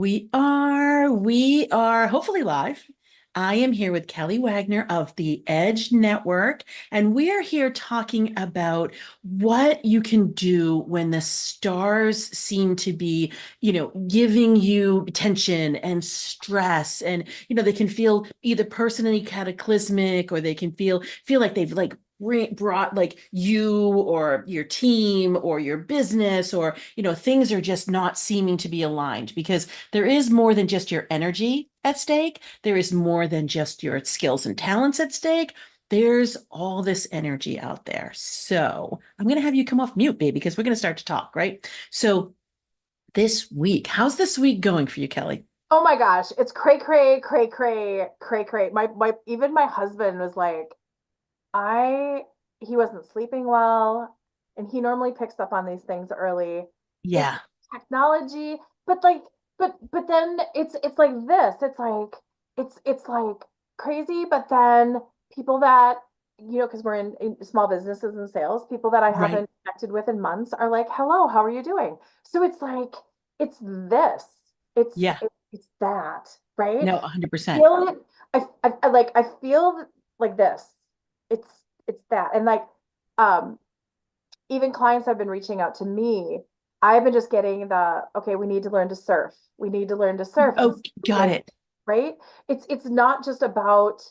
We are hopefully live. I am here with Kelly Wagner of the Edge Network, and we are here talking about what you can do when the stars seem to be, giving you tension and stress, and they can feel either personally cataclysmic or they can feel like they've like brought like you or your team or your business or things are just not seeming to be aligned because there is more than just your energy at stake. There is more than just your skills and talents at stake. There's all this energy out there. So I'm going to have you come off mute, baby, because we're going to start to talk, right? So this week, how's this week going for you, Kelly? Oh my gosh, it's cray cray cray cray cray cray. My even my husband was like, I he wasn't sleeping well, and he normally picks up on these things early. It's Yeah, technology, but like, but then it's like this. It's like crazy, but then people that because we're in small businesses and sales, people that I right. haven't connected with in months are like, "Hello, how are you doing?" So it's like it's this. It's Yeah, it's that, right? no, I 100%. feel it. I feel like this. It's it's that. And like um even clients have been reaching out to me. I've been just getting the okay, we need to learn to surf. We need to learn to surf and Oh, got like, it. right? It's not just about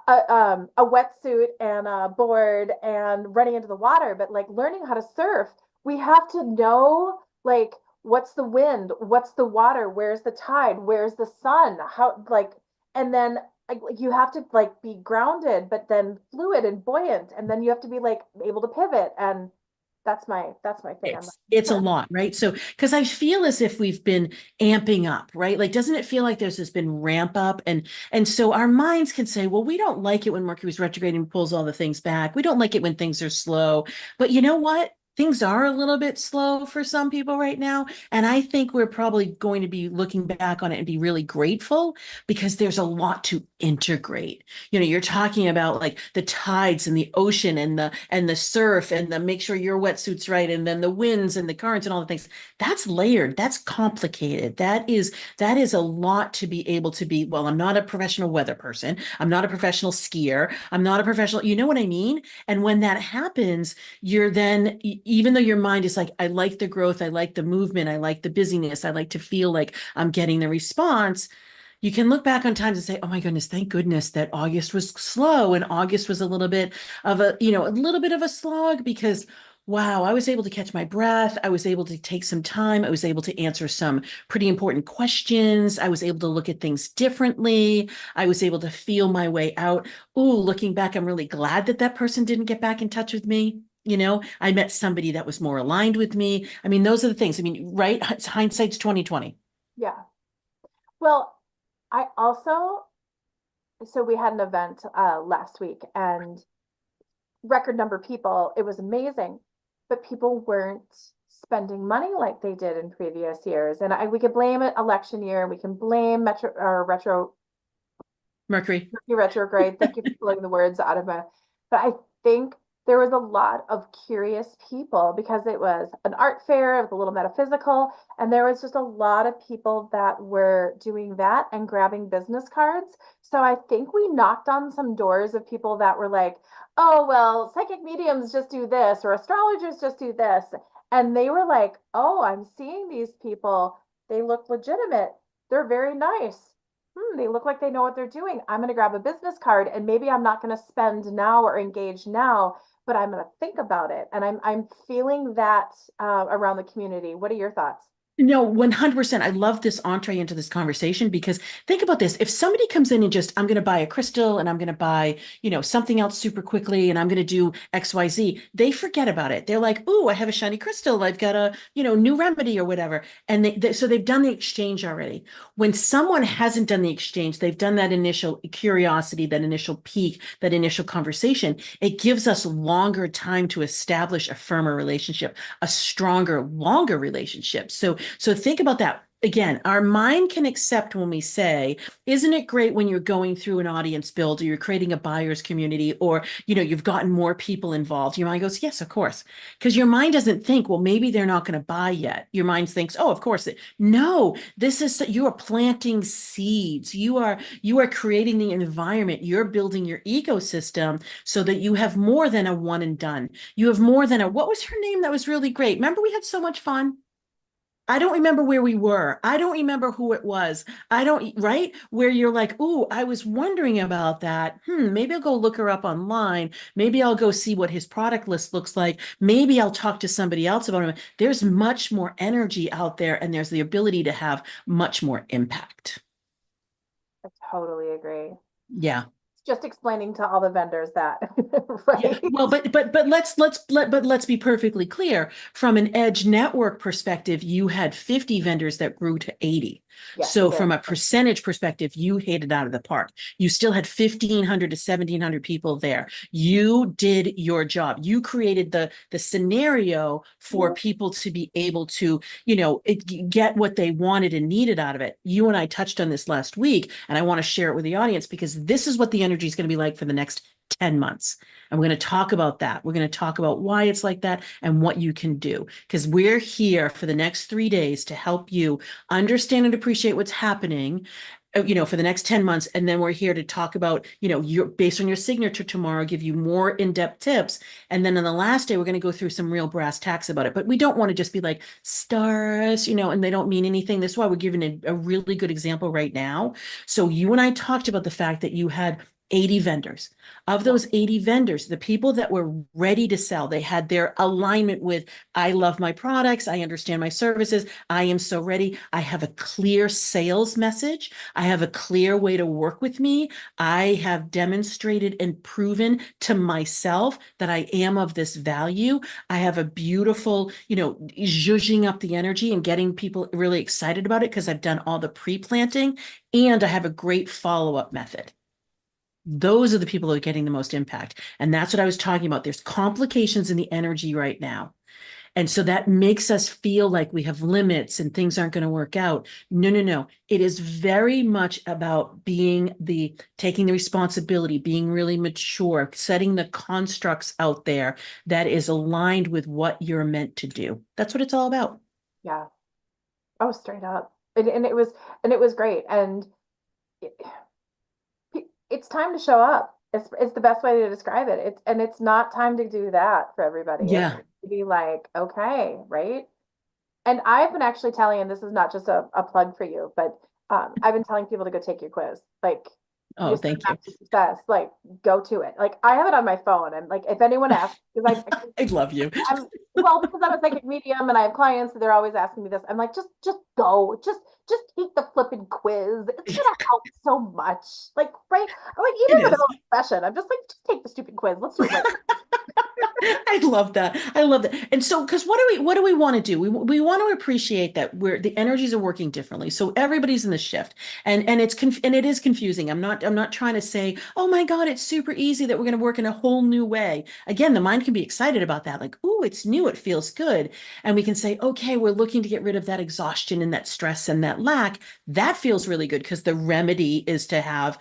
a wetsuit and a board and running into the water, but like learning how to surf, we have to know like what's the wind, what's the water, where's the tide, where's the sun, how like, and then like you have to like be grounded, but then fluid and buoyant, and then you have to be like able to pivot, and that's my thing. I'm It's a like, lot, right? So, because I feel as if we've been amping up, right? Like, doesn't it feel like there's this been ramp up, and so our minds can say, well, we don't like it when Mercury's retrograde and pulls all the things back. We don't like it when things are slow. But you know what? Things are a little bit slow for some people right now. And I think we're probably going to be looking back on it and be really grateful because there's a lot to integrate. You're talking about like the tides and the ocean and the surf and the make sure your wetsuit's right and then the winds and the currents and all the things. That's layered. That's complicated. That is a lot to be able to be. Well, I'm not a professional weather person. I'm not a professional skier. I'm not a professional, you know what I mean? And when that happens, you're then, even though your mind is like, I like the growth, I like the movement, I like the busyness, I like to feel like I'm getting the response, you can look back on times and say, oh my goodness, thank goodness that August was slow and August was a little bit of a little bit of a slog because wow, I was able to catch my breath. I was able to take some time. I was able to answer some pretty important questions. I was able to look at things differently. I was able to feel my way out. Ooh, looking back, I'm really glad that that person didn't get back in touch with me. I met somebody that was more aligned with me. I mean, those are the things. I mean, right? Hindsight's 2020. yeah. Well, I also so we had an event last week, and record number of people. It was amazing, but people weren't spending money like they did in previous years. And we could blame it election year, and we can blame metro or Mercury. retrograde. Thank you for pulling the words out of my. But I think there was a lot of curious people because it was an art fair, it was a little metaphysical, and there was just a lot of people that were doing that and grabbing business cards. So I think we knocked on some doors of people that were like, oh, well, psychic mediums just do this, or astrologers just do this. And they were like, oh, I'm seeing these people. They look legitimate. They're very nice. They look like they know what they're doing. I'm going to grab a business card, and maybe I'm not going to spend now or engage now, but I'm going to think about it. And I'm feeling that around the community. What are your thoughts? No, 100%. I love this entree into this conversation because think about this. If somebody comes in and just, I'm going to buy a crystal and I'm going to buy, something else super quickly and I'm going to do XYZ, they forget about it. They're like, oh, I have a shiny crystal. I've got a, new remedy or whatever. And so they've done the exchange already. When someone hasn't done the exchange, they've done that initial curiosity, that initial peak, that initial conversation. It gives us longer time to establish a firmer relationship, a stronger, longer relationship. So think about that. again, our mind can accept when we say, isn't it great when you're going through an audience build or you're creating a buyer's community or, you've gotten more people involved? Your mind goes, yes, of course. Because your mind doesn't think, well, maybe they're not going to buy yet. Your mind thinks, oh, of course. No, this is, you are planting seeds. You are creating the environment. You're building your ecosystem so that you have more than a one and done. You have more than what was her name? That was really great. Remember, we had so much fun. I don't remember where we were. I don't remember who it was. I don't, right? Where you're like, ooh, I was wondering about that. Maybe I'll go look her up online. Maybe I'll go see what his product list looks like. Maybe I'll talk to somebody else about him. There's much more energy out there, and there's the ability to have much more impact. I totally agree. Yeah. Just explaining to all the vendors that, Yeah, right? well, but let's be perfectly clear. From an Edge network perspective, you had 50 vendors that grew to 80. Yes, we So did. from a percentage perspective, you hit it out of the park. You still had 1,500 to 1,700 people there. You did your job. You created the scenario for Mhm. people to be able to, get what they wanted and needed out of it. You and I touched on this last week, and I want to share it with the audience because this is what the energy is going to be like for the next 10 months. And we're going to talk about that. We're going to talk about why it's like that and what you can do. Because we're here for the next 3 days to help you understand and appreciate what's happening, for the next 10 months. And then we're here to talk about, your based on your signature tomorrow, give you more in-depth tips. And then on the last day, we're going to go through some real brass tacks about it. But we don't want to just be like stars, and they don't mean anything. This is why we're giving a really good example right now. So you and I talked about the fact that you had 80 vendors. Of Yeah. those 80 vendors, the people that were ready to sell, they had their alignment with, I love my products, I understand my services, I am so ready. I have a clear sales message. I have a clear way to work with me. I have demonstrated and proven to myself that I am of this value. I have a beautiful, zhuzhing up the energy and getting people really excited about it because I've done all the pre-planting, and I have a great follow-up method. Those are the people that are getting the most impact. And that's what I was talking about. There's complications in the energy right now. And so that makes us feel like we have limits and things aren't going to work out. No, no, no. It is very much about taking the responsibility, being really mature, setting the constructs out there that is aligned with what you're meant to do. That's what it's all about. Yeah. Oh, straight up. And it was great. And it, it's time to show up. It's the best way to describe it. It's not time to do that for everybody. It's Yeah. to be like, okay, right? And I've been actually telling, and this is not just a plug for you, but I've been telling people to go take your quiz. Like, you Oh, said thank you. map to success, like go to it. Like I have it on my phone. And like if anyone asks, because I love you. I'm well, because I'm a psychic medium and I have clients, so they're always asking me this. I'm like, just go, just take the flipping quiz. It's gonna help so much. Like, right? Like even It in the is. middle of a session, I'm just like, just take the stupid quiz. Let's do it right. I love that. I love that. And so, because what do we want to do? We want to appreciate that the energies are working differently. So everybody's in the shift, and it is confusing. I'm not trying to say, oh my God, it's super easy that we're going to work in a whole new way. Again, the mind can be excited about that, like, oh, it's new, it feels good, and we can say, okay, we're looking to get rid of that exhaustion and that stress and that lack. That feels really good because the remedy is to have,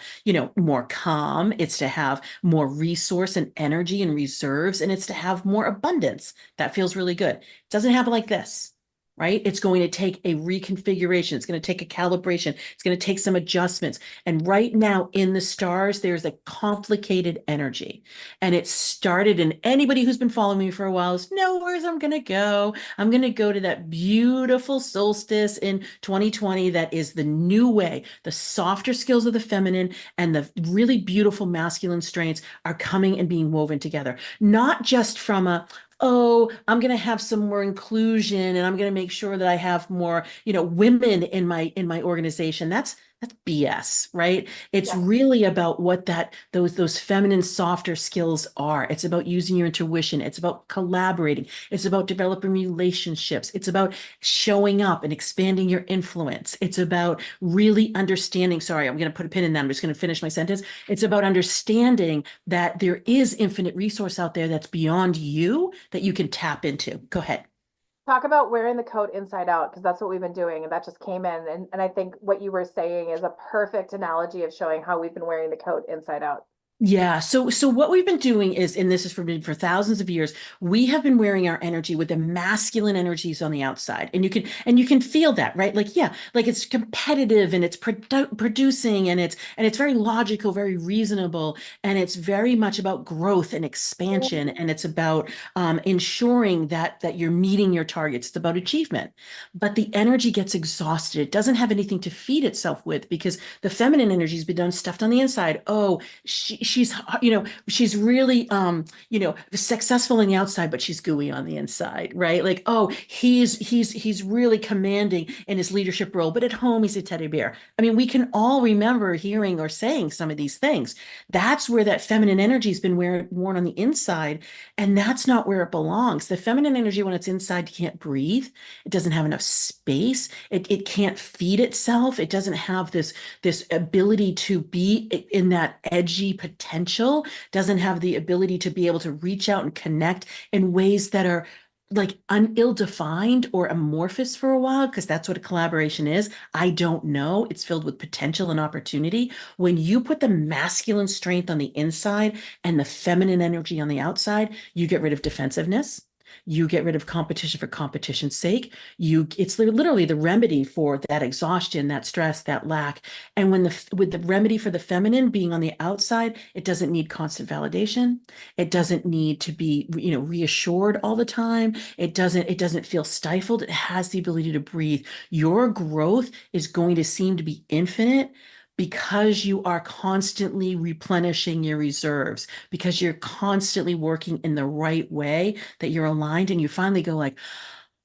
more calm. It's to have more resource and energy and reserves, and it's to have more abundance. That feels really good. It doesn't happen like this, right? It's going to take a reconfiguration. It's going to take a calibration. It's going to take some adjustments. And right now in the stars, there's a complicated energy. And it started, and anybody who's been following me for a while knows where I'm going to go. I'm going to go to that beautiful solstice in 2020. That is the new way. The softer skills of the feminine and the really beautiful masculine strengths are coming and being woven together, not just from oh, I'm going to have some more inclusion and I'm going to make sure that I have more, women in my organization. That's BS, right? It's Yeah. really about what those feminine softer skills are. It's about using your intuition. It's about collaborating. It's about developing relationships. It's about showing up and expanding your influence. It's about really understanding. Sorry, I'm going to put a pin in that. I'm just going to finish my sentence. It's about understanding that there is infinite resource out there that's beyond you that you can tap into. Go ahead. Talk about wearing the coat inside out, because that's what we've been doing, and that just came in. And I think what you were saying is a perfect analogy of showing how we've been wearing the coat inside out. Yeah. So what we've been doing is, and this is for thousands of years, we have been wearing our energy with the masculine energies on the outside. And you can feel that, right? Like, yeah, like it's competitive and it's producing and it's very logical, very reasonable, and it's very much about growth and expansion. And it's about ensuring that you're meeting your targets. It's about achievement. But the energy gets exhausted. It doesn't have anything to feed itself with because the feminine energy has been done stuffed on the inside. Oh, she's really successful on the outside, but she's gooey on the inside, right? Like, oh, he's really commanding in his leadership role, but at home he's a teddy bear. I mean, we can all remember hearing or saying some of these things. That's where that feminine energy has been worn on the inside, and that's not where it belongs. The feminine energy, when it's inside, can't breathe. It doesn't have enough space. It can't feed itself. It doesn't have this ability to be in that edgy potential, doesn't have the ability to be able to reach out and connect in ways that are like ill-defined or amorphous for a while, because that's what a collaboration is. I don't know. It's filled with potential and opportunity. When you put the masculine strength on the inside and the feminine energy on the outside, you get rid of defensiveness. You get rid of competition for competition's sake. It's literally the remedy for that exhaustion, that stress, that lack. And with the remedy for the feminine being on the outside, it doesn't need constant validation. It doesn't need to be, reassured all the time. It doesn't feel stifled. It has the ability to breathe. Your growth is going to seem to be infinite because you are constantly replenishing your reserves, because you're constantly working in the right way, that you're aligned, and you finally go like,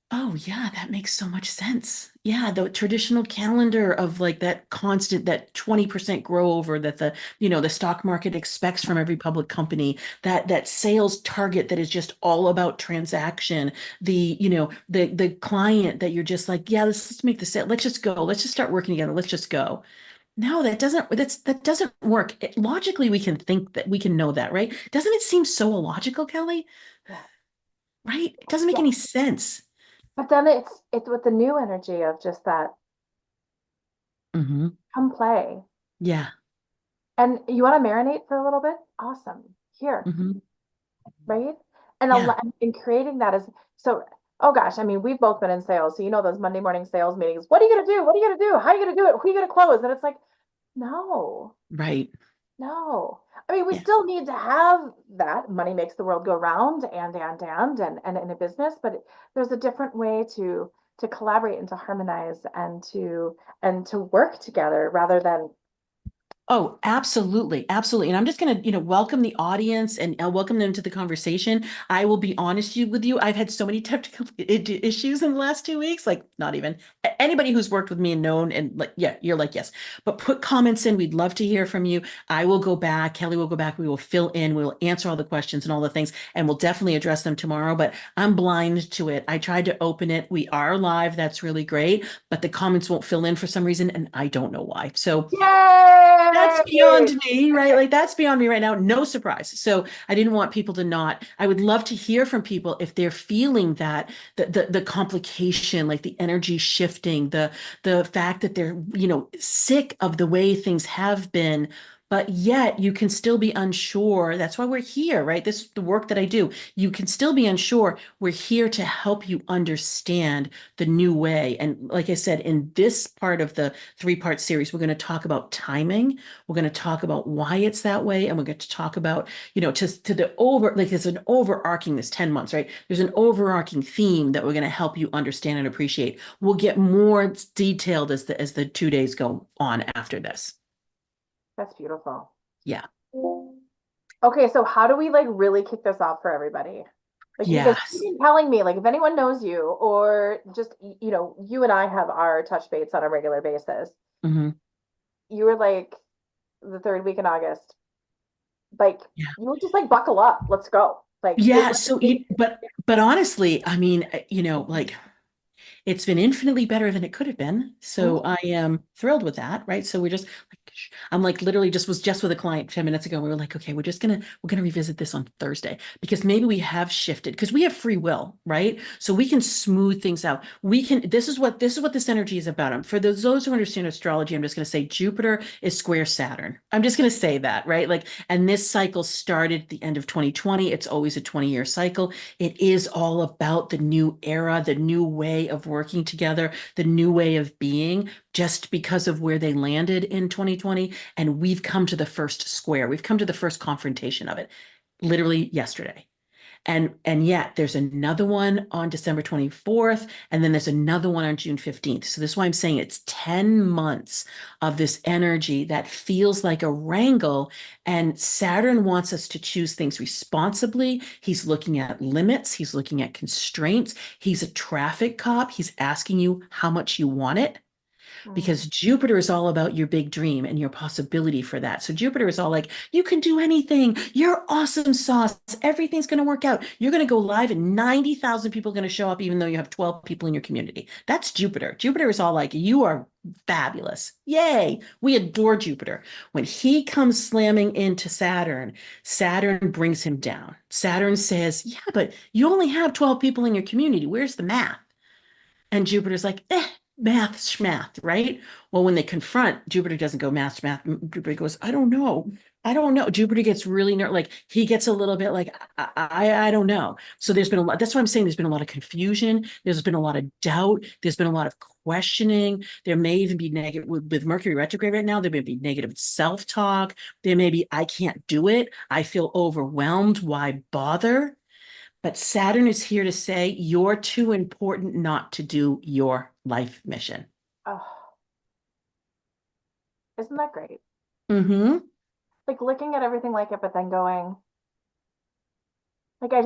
oh yeah, that makes so much sense. Yeah, the traditional calendar of like that constant, that 20% grow over that the stock market expects from every public company, that sales target that is just all about transaction, the client that you're just like, yeah, let's make the sale. Let's just go. Let's just start working together. Let's just go. No, that doesn't work. Logically, we can think that we can know that, right? Doesn't it seem so illogical, Kelly? Yeah. Right? It doesn't make Yeah. any sense. But then it's with the new energy of just that, Hmm. come play. Yeah. And you want to marinate for a little bit? Awesome. Here, Hmm. right? And a Yeah. lot in creating that is so, oh gosh, I mean, we've both been in sales. So you know those Monday morning sales meetings. What are you gonna do? What are you gonna do? How are you gonna do it? Who are you gonna close? And it's like, no, Right. no. I mean, we Yeah. still need to have that. Money makes the world go round and in a business, but there's a different way to collaborate and to harmonize and to work together rather than Oh, absolutely. Absolutely. And I'm just going to, welcome the audience and welcome them to the conversation. I will be honest with you. I've had so many technical issues in the last 2 weeks, like not even anybody who's worked with me and known and like, yeah, you're like, yes, but put comments in. We'd love to hear from you. I will go back. Kelly will go back. We will fill in. We will answer all the questions and all the things, and we'll definitely address them tomorrow, but I'm blind to it. I tried to open it. We are live. That's really great, but the comments won't fill in for some reason. And I don't know why. So that's yay! beyond me, right? Like that's beyond me right now. No surprise. So I didn't want people to not. I would love to hear from people if they're feeling that the complication, like the energy shifting, the fact that they're, sick of the way things have been, but yet you can still be unsure. That's why we're here, right? This is the work that I do. You can still be unsure. We're here to help you understand the new way. And like I said, in this part of the three-part series, we're going to talk about timing. We're going to talk about why it's that way. And we're going to talk about, to the like there's an overarching, this 10 months, right? There's an overarching theme that we're going to help you understand and appreciate. We'll get more detailed as the 2 days go on after this. That's beautiful. Yeah. Okay, so how do we like really kick this off for everybody? Like, because you've Yes. been telling me, like, if anyone knows you, or just, you and I have our touch bases on a regular basis. Hmm. You were like the third week in August, like, Yeah. you were just like, buckle up, let's go. Like, it Yeah. was, So, but honestly, I mean, like It's been infinitely better than it could have been. So Mhm. I am thrilled with that, right? So we're just like, I'm like literally just was just with a client 10 minutes ago. We were like, okay, we're gonna revisit this on Thursday because maybe we have shifted because we have free will, right? So we can smooth things out. We can, this is what this energy is about. For those who understand astrology, I'm just gonna say Jupiter is square Saturn. I'm just gonna say that, right? Like, and this cycle started at the end of 2020. It's always a 20-year cycle. It is all about the new era, the new way of working together, the new way of being, just because of where they landed in 2020. And we've come to the first square. We've come to the first confrontation of it literally yesterday. And yet there's another one on December 24th, and then there's another one on June 15th. So this is why I'm saying it's 10 months of this energy that feels like a wrangle. And Saturn wants us to choose things responsibly. He's looking at limits, he's looking at constraints. He's a traffic cop. He's asking you how much you want it Mm. because Jupiter is all about your big dream and your possibility for that. So Jupiter is all like, you can do anything. You're awesome sauce. Everything's going to work out. You're going to go live and 90,000 people are going to show up, even though you have 12 people in your community. That's Jupiter. Jupiter is all like, you are fabulous. Yay. We adore Jupiter. When he comes slamming into Saturn, Saturn brings him down. Saturn says, yeah, but you only have 12 people in your community. Where's the math? And Jupiter's like, math, schmath, right? Well, when they confront, Jupiter doesn't go math, schmath. Jupiter goes, I don't know. I don't know. Jupiter gets really like he gets a little bit like I don't know. So there's been a lot. That's why I'm saying there's been a lot of confusion. There's been a lot of doubt. There's been a lot of questioning. There may even be negative with Mercury retrograde right now. There may be negative self-talk. There may be I can't do it. I feel overwhelmed. Why bother? But Saturn is here to say you're too important not to do your life mission. Oh, isn't that great? Mm-hmm. Like looking at everything like it, but then going, like I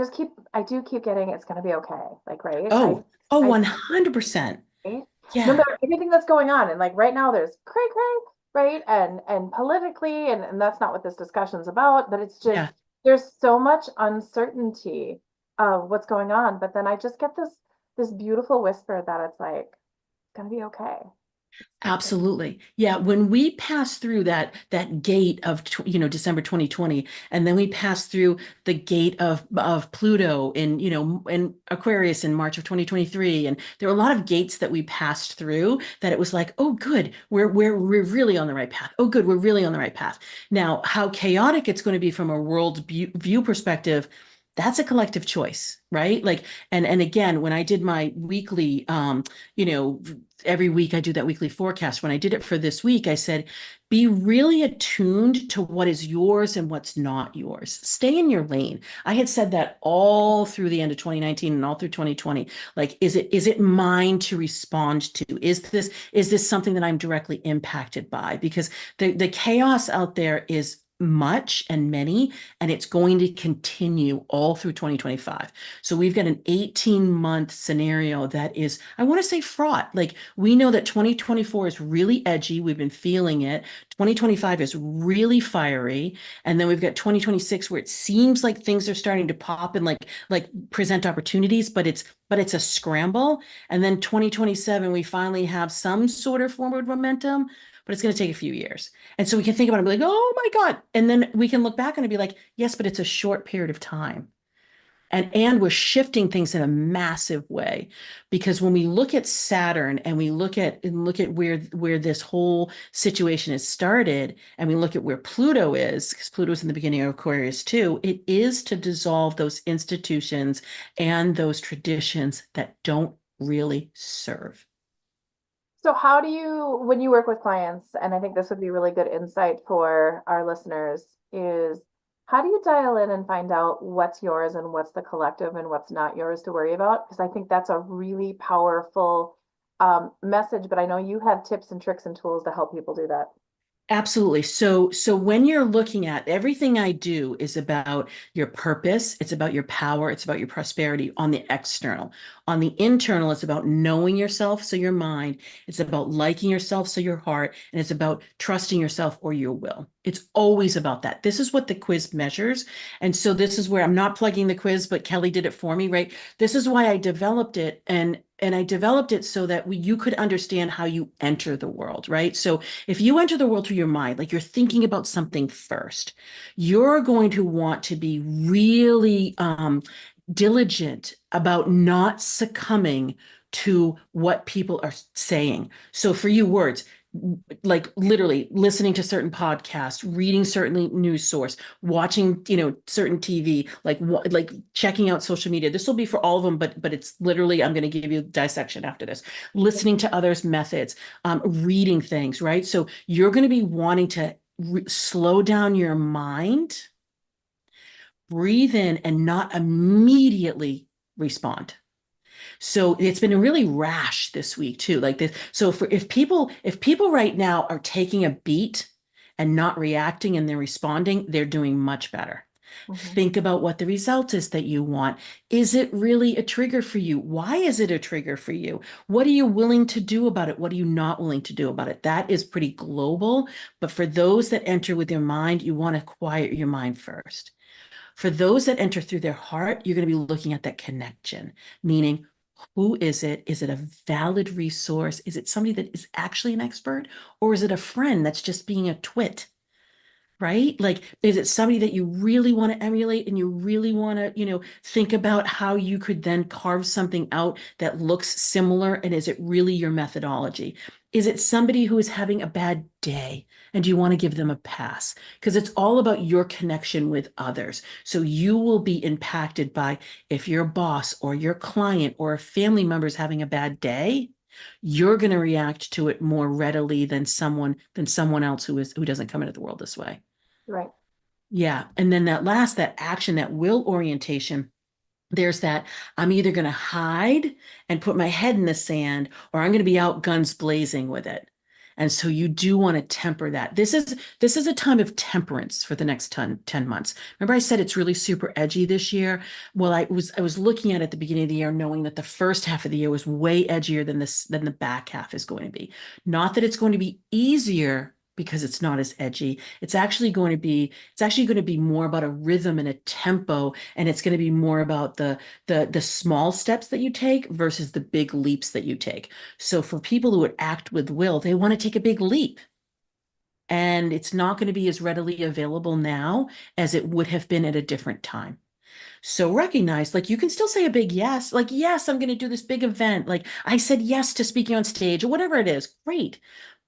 do keep getting it's gonna be okay. Like, right? Oh, oh, I 100%. right? No Yeah, matter everything that's going on. And like right now there's cray cray, right? And politically, and that's not what this discussion's about, but it's just yeah, there's so much uncertainty of what's going on. But then I just get this beautiful whisper that it's like, it's gonna be okay. It's absolutely. Yeah, when we pass through that gate of December 2020, and then we pass through the gate of Pluto in Aquarius in March of 2023, and there were a lot of gates that we passed through that it was like, oh, good, we're really on the right path. Oh, good, we're really on the right path. Now, how chaotic it's going to be from a world view perspective, that's a collective choice, right? Like, and again, when I did my weekly, you know, every week I do that weekly forecast. When I did it for this week, I said, be really attuned to what is yours and what's not yours. Stay in your lane. I had said that all through the end of 2019 and all through 2020. Like, is it mine to respond to? Is this something that I'm directly impacted by? Because the chaos out there is much and many, and it's going to continue all through 2025. So we've got an 18-month scenario that is, I want to say fraught. Like we know that 2024 is really edgy. We've been feeling it. 2025 is really fiery. And then we've got 2026 where it seems like things are starting to pop and like present opportunities, but it's a scramble. And then 2027, we finally have some sort of forward momentum, but it's going to take a few years. And so we can think about it and be like, oh my God. And then we can look back on it and be like, yes, but it's a short period of time. And we're shifting things in a massive way because when we look at Saturn and we look at where this whole situation has started and we look at where Pluto is, because Pluto's in the beginning of Aquarius too, it is to dissolve those institutions and those traditions that don't really serve. so how do you, when you work with clients, and I think this would be really good insight for our listeners, is how do you dial in and find out what's yours and what's the collective and what's not yours to worry about? Because I think that's a really powerful message, but I know you have tips and tricks and tools to help people do that. Absolutely. So when you're looking at everything I do is about your purpose, it's about your power, it's about your prosperity on the external. On the internal, it's about knowing yourself, so your mind. It's about liking yourself, so your heart. And it's about trusting yourself or your will. It's always about that. This is what the quiz measures. And so this is where I'm not plugging the quiz, but Kelly did it for me, right? This is why I developed it. And I developed it so that you could understand how you enter the world, right? So if you enter the world through your mind, like you're thinking about something first, you're going to want to be really diligent about not succumbing to what people are saying. So for you, words, like literally listening to certain podcasts, reading certain news source, watching, certain TV, like checking out social media. This will be for all of them, but it's literally, I'm going to give you dissection after this. Listening to others' methods, reading things, right? So you're going to be wanting to slow down your mind, breathe in, and not immediately respond. So it's been really rash this week too. Like this. So if people right now are taking a beat and not reacting and they're responding, they're doing much better. Mhm. Think about what the result is that you want. Is it really a trigger for you? Why is it a trigger for you? What are you willing to do about it? What are you not willing to do about it? That is pretty global. But for those that enter with your mind, you want to quiet your mind first. For those that enter through their heart, you're going to be looking at that connection, meaning who is it? Is it a valid resource? Is it somebody that is actually an expert? Or is it a friend that's just being a twit? Right? Like, is it somebody that you really want to emulate and you really want to, think about how you could then carve something out that looks similar? And is it really your methodology? Is it somebody who is having a bad day and do you want to give them a pass? Because it's all about your connection with others. So you will be impacted by if your boss or your client or a family member is having a bad day, you're going to react to it more readily than someone else who doesn't come into the world this way. Right. Yeah. And then that action, that will orientation, there's that I'm either going to hide and put my head in the sand or I'm going to be out guns blazing with it. And so you do want to temper that. This is a time of temperance for the next 10 months. Remember I said it's really super edgy this year? Well, I was looking at it at the beginning of the year knowing that the first half of the year was way edgier than the back half is going to be. Not that it's going to be easier because it's not as edgy. It's actually going to be more about a rhythm and a tempo, and it's going to be more about the small steps that you take versus the big leaps that you take. So for people who would act with will, they want to take a big leap. And it's not going to be as readily available now as it would have been at a different time. So recognize, like, you can still say a big yes, like, yes, I'm going to do this big event. Like, I said yes to speaking on stage or whatever it is. Great.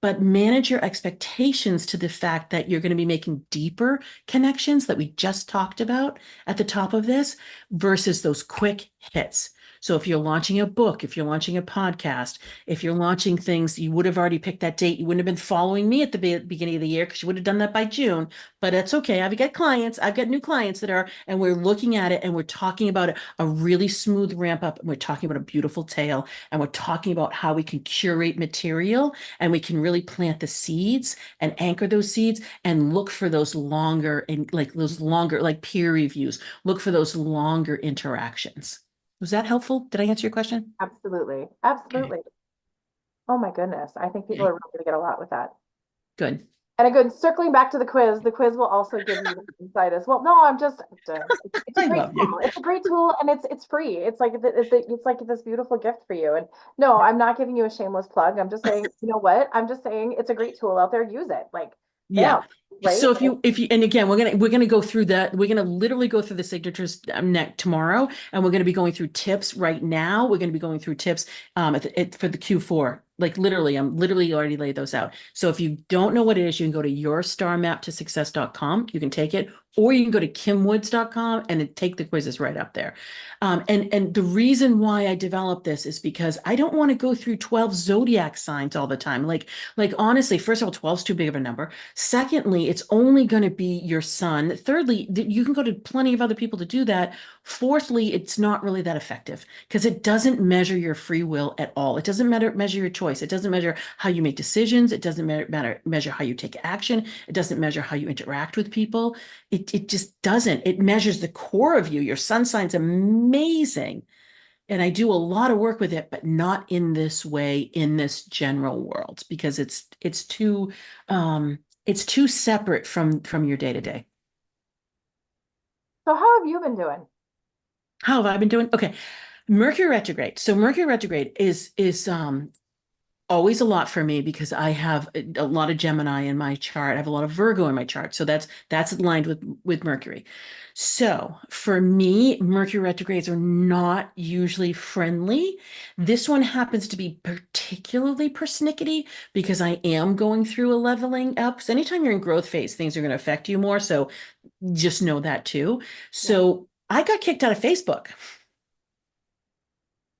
But manage your expectations to the fact that you're going to be making deeper connections that we just talked about at the top of this versus those quick hits. So if you're launching a book, if you're launching a podcast, if you're launching things, you would have already picked that date. You wouldn't have been following me at the beginning of the year because you would have done that by June. But that's okay. I've got new clients that are, and we're looking at it and we're talking about a really smooth ramp up. And we're talking about a beautiful tail. And we're talking about how we can curate material and we can really plant the seeds and anchor those seeds and look for those longer, like peer reviews, look for those longer interactions. Was that helpful? Did I answer your question? Absolutely. Okay. Absolutely. Oh my goodness. I think people are Okay. really going to get a lot with that. Good. And again, circling back to the quiz will also give you insight as well. No, it's a I great love you. tool. It's a great tool and it's free. It's like this beautiful gift for you. And no, I'm not giving you a shameless plug. I'm just saying, you know what? I'm just saying it's a great tool out there. Use it. Like, Yeah. bam, right? So if you and again we're gonna go through that. We're gonna literally go through the signatures next tomorrow, and we're gonna be going through tips right now. We're gonna be going through tips for the Q4. Like literally, I'm literally already laid those out. So if you don't know what it is, you can go to yourstarmaptosuccess.com. You can take it, or you can go to kimwoods.com and take the quizzes right up there. And the reason why I developed this is because I don't want to go through 12 zodiac signs all the time. Like honestly, first of all, 12 is too big of a number. Secondly, it's only going to be your sun. Thirdly, you can go to plenty of other people to do that. Fourthly, it's not really that effective because it doesn't measure your free will at all. It doesn't measure your choice. It doesn't measure how you make decisions. It doesn't measure how you take action. It doesn't measure how you interact with people. It just doesn't. It measures the core of you. Your sun sign's amazing, And I do a lot of work with it, but not in this way, in this general world, because it's too separate from your day to day. So how have you been doing? How have I been doing? Okay. Mercury retrograde. So Mercury retrograde is always a lot for me because I have a lot of Gemini in my chart. I have a lot of Virgo in my chart. So that's aligned with Mercury. So for me, Mercury retrogrades are not usually friendly. This one happens to be particularly persnickety because I am going through a leveling up. Because anytime you're in growth phase, things are going to affect you more. So just know that too. Yeah. So I got kicked out of Facebook.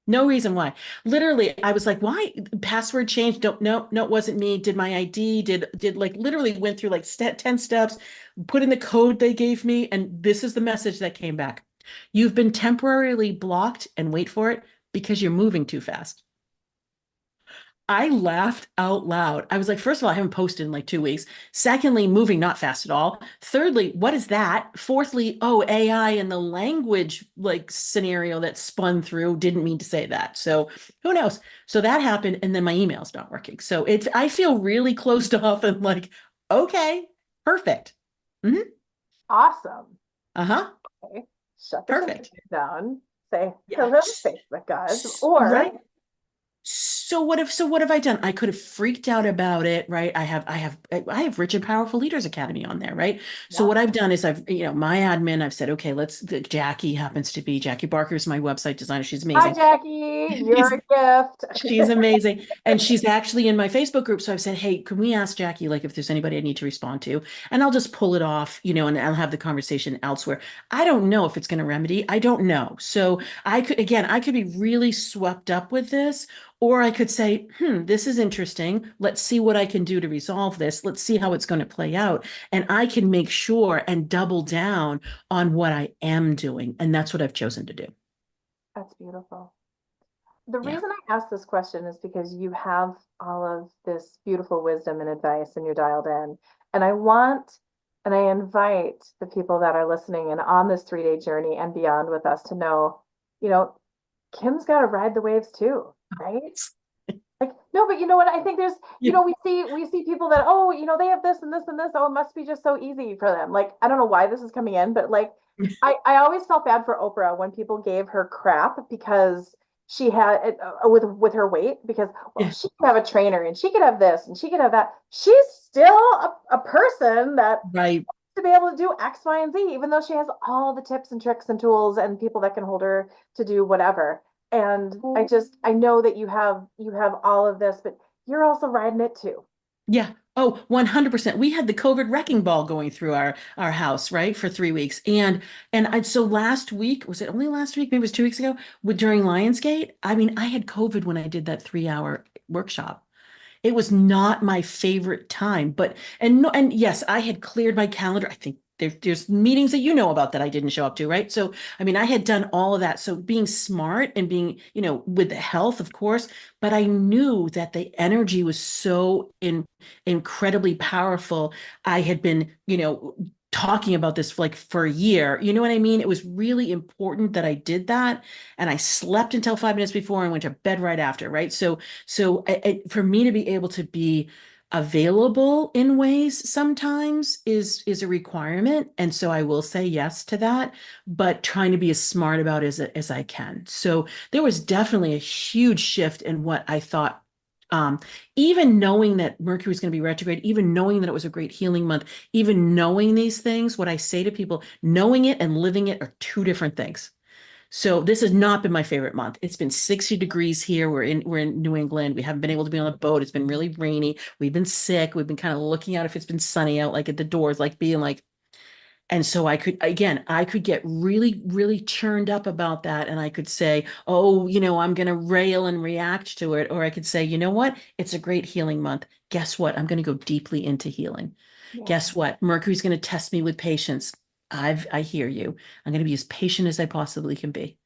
No reason why. Literally, I was like, why? Password change? Don't, no, no, it wasn't me. Did my ID, did like literally went through like 10 steps, put in the code they gave me, and this is the message that came back. You've been temporarily blocked, and wait for it, because you're moving too fast. I laughed out loud. I was like, first of all, I haven't posted in like 2 weeks. Secondly, moving not fast at all. Thirdly, what is that? Fourthly, oh, AI and the language like scenario that spun through didn't mean to say that. So who knows? So that happened, and then my email's not working. So it's I feel really closed off and like, okay, perfect. Hmm. Awesome. Uh-huh. Okay. Shut the Perfect. computer down. Say Yeah. hello, Facebook gods. Or Right. So what have I done? I could have freaked out about it, right? I have Rich and Powerful Leaders Academy on there, right? So yeah. what I've done is my admin, I've said, okay, Jackie happens to be Jackie Barker is my website designer. She's Hi, amazing. Jackie. You're She's a gift. She's amazing. And she's actually in my Facebook group. So I've said, hey, can we ask Jackie, like, if there's anybody I need to respond to? And I'll just pull it off, and I'll have the conversation elsewhere. I don't know if it's going to remedy. I don't know. So I could be really swept up with this, or I could say, this is interesting. Let's see what I can do to resolve this. Let's see how it's going to play out. And I can make sure and double down on what I am doing. And that's what I've chosen to do. That's beautiful. The Yeah. reason I ask this question is because you have all of this beautiful wisdom and advice and you're dialed in. And I want and I invite the people that are listening and on this 3 day journey and beyond with us to know, you know, Kim's got to ride the waves too, right? Like, no, but you know what? I think there's, Yeah. we see people that, oh, they have this and this and this. Oh, it must be just so easy for them. Like, I don't know why this is coming in, but like, I always felt bad for Oprah when people gave her crap because she had it with her weight because well Yeah. she could have a trainer and she could have this and she could have that. She's still a person that Right. to be able to do X, Y, and Z, even though she has all the tips and tricks and tools and people that can hold her to do whatever. And I know that you have all of this, but you're also riding it too. Yeah. Oh, 100%. We had the COVID wrecking ball going through our house, right, for 3 weeks. So last week, was it only last week? Maybe it was 2 weeks ago, during Lionsgate. I mean, I had COVID when I did that 3 hour workshop. It was not my favorite time, but and no, and yes, I had cleared my calendar. I think there's meetings that you know about that I didn't show up to, right? So, I mean, I had done all of that. So being smart and being, with the health, of course, but I knew that the energy was so incredibly powerful. I had been, talking about this for a year. You know what I mean? It was really important that I did that. And I slept until 5 minutes before and went to bed right after, right? For me to be able to be available in ways sometimes is a requirement, and so I will say yes to that, but trying to be as smart about it as I can. So there was definitely a huge shift in what I thought. um, Even knowing that Mercury was going to be retrograde, even knowing that it was a great healing month, even knowing these things, what I say to people, knowing it and living it are two different things. So this has not been my favorite month. It's been 60 degrees here. We're in New England. We haven't been able to be on a boat. It's been really rainy. We've been sick. We've been kind of looking out if it's been sunny out, like at the doors, like being like, and so I could get really, really churned up about that. And I could say, oh, I'm going to rail and react to it. Or I could say, you know what? It's a great healing month. Guess what? I'm going to go deeply into healing. Yeah. Guess what? Mercury's going to test me with patience. I hear you. I'm going to be as patient as I possibly can be.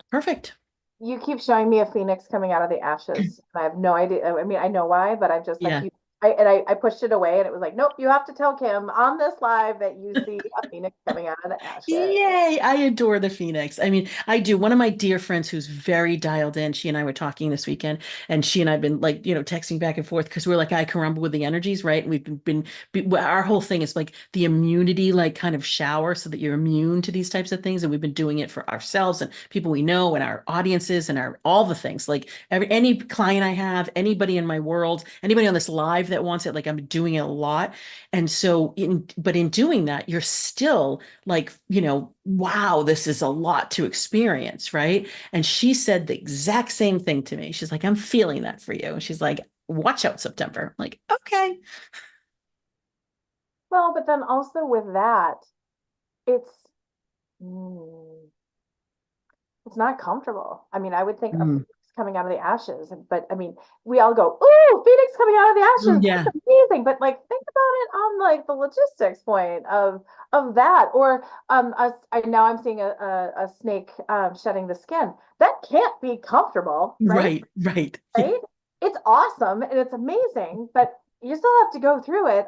Perfect. You keep showing me a phoenix coming out of the ashes. And I have no idea. I mean, I know why, but I just like Yeah. you I pushed it away and it was like, nope, you have to tell Kim on this live that you see a phoenix coming out of the ashes. Yay, I adore the Phoenix. I mean, I do. One of my dear friends who's very dialed in, she and I were talking this weekend, and she and I've been like, texting back and forth because we're like, I can rumble with the energies, right? And our whole thing is like the immunity, like kind of shower so that you're immune to these types of things. And we've been doing it for ourselves and people we know and our audiences and all the things. Like any client I have, anybody in my world, anybody on this live that wants it, like I'm doing it a lot. And so but in doing that, you're still like, wow, this is a lot to experience, right? And she said the exact same thing to me. She's like, I'm feeling that for you. And she's like, watch out, September. I'm like, okay. Well, but then also with that, it's mm, it's not comfortable. I mean, I would think a Mm. phoenix coming out of the ashes, but I mean, we all go, "Ooh, phoenix coming out of the Mm, ashes! yeah, That's amazing!" But like, think about it on like the logistics point of that, or us. I now I'm seeing a snake shedding the skin. That can't be comfortable, right? right, right. Yeah, Right? It's awesome and it's amazing, but you still have to go through it.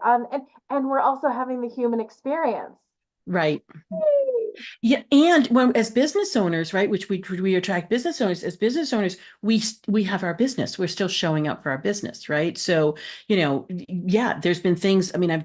And we're also having the human experience. right. Yay. Yeah, and when as business owners, right, which we attract business owners, as business owners, we have our business. We're still showing up for our business, right? So, yeah, there's been things. I mean, I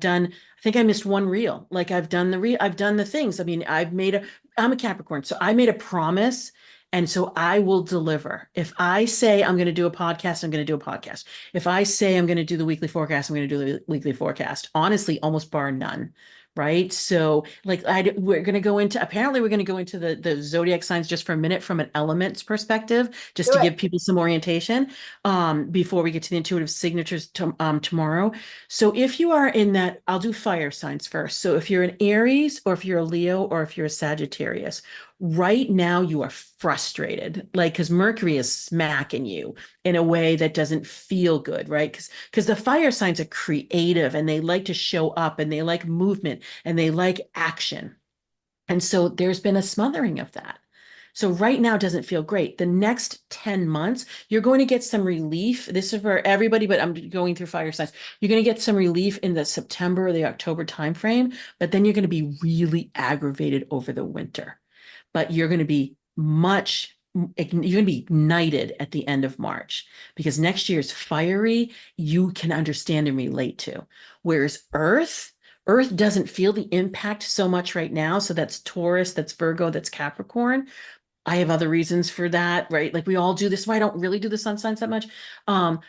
think I missed one reel. Like I've done the things. I mean, I'm a Capricorn, so I made a promise. And so I will deliver. If I say I'm going to do a podcast, I'm going to do a podcast. If I say I'm going to do the weekly forecast, I'm going to do the weekly forecast. Honestly, almost bar none, right? So like we're going to go into apparently we're going to go into the zodiac signs just for a minute from an elements perspective, just Do to it. give people some orientation before we get to the intuitive signatures tomorrow. So if you are in that, I'll do fire signs first. So if you're an Aries or if you're a Leo or if you're a Sagittarius, right now you are frustrated, like because Mercury is smacking you in a way that doesn't feel good, right? Because the fire signs are creative and they like to show up and they like movement and they like action. And so there's been a smothering of that. So right now doesn't feel great. The next 10 months, you're going to get some relief. This is for everybody, but I'm going through fire signs. You're going to get some relief in the September or the October timeframe, but then you're going to be really aggravated over the winter. But you're going to be you're going to be ignited at the end of March because next year's fiery, you can understand and relate to. Whereas Earth doesn't feel the impact so much right now. So that's Taurus, that's Virgo, that's Capricorn. I have other reasons for that, right? Like we all do this. Why I don't really do the sun signs that much.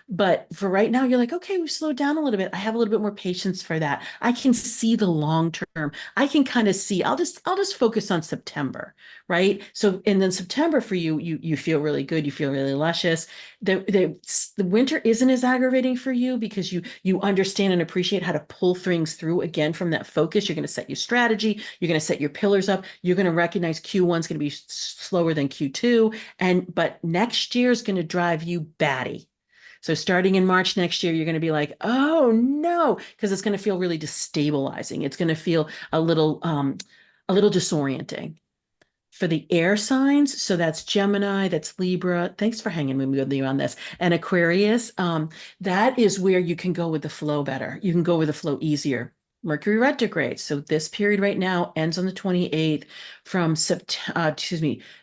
But for right now, you're like, okay, we've slowed down a little bit. I have a little bit more patience for that. I can see the long term. I can kind of see. I'll just focus on September, right? So and then September for you feel really good. You feel really luscious. The winter isn't as aggravating for you because you understand and appreciate how to pull things through again from that focus. You're going to set your strategy. You're going to set your pillars up. You're going to recognize Q1 is going to be slower than Q2. But next year is going to drive you batty. So starting in March next year, you're going to be like, oh no, because it's going to feel really destabilizing. It's going to feel a little disorienting. For the air signs, so that's Gemini, that's Libra. Thanks for hanging with me on this. And Aquarius, that is where you can go with the flow better. You can go with the flow easier. Mercury retrograde. So this period right now ends on the 28th from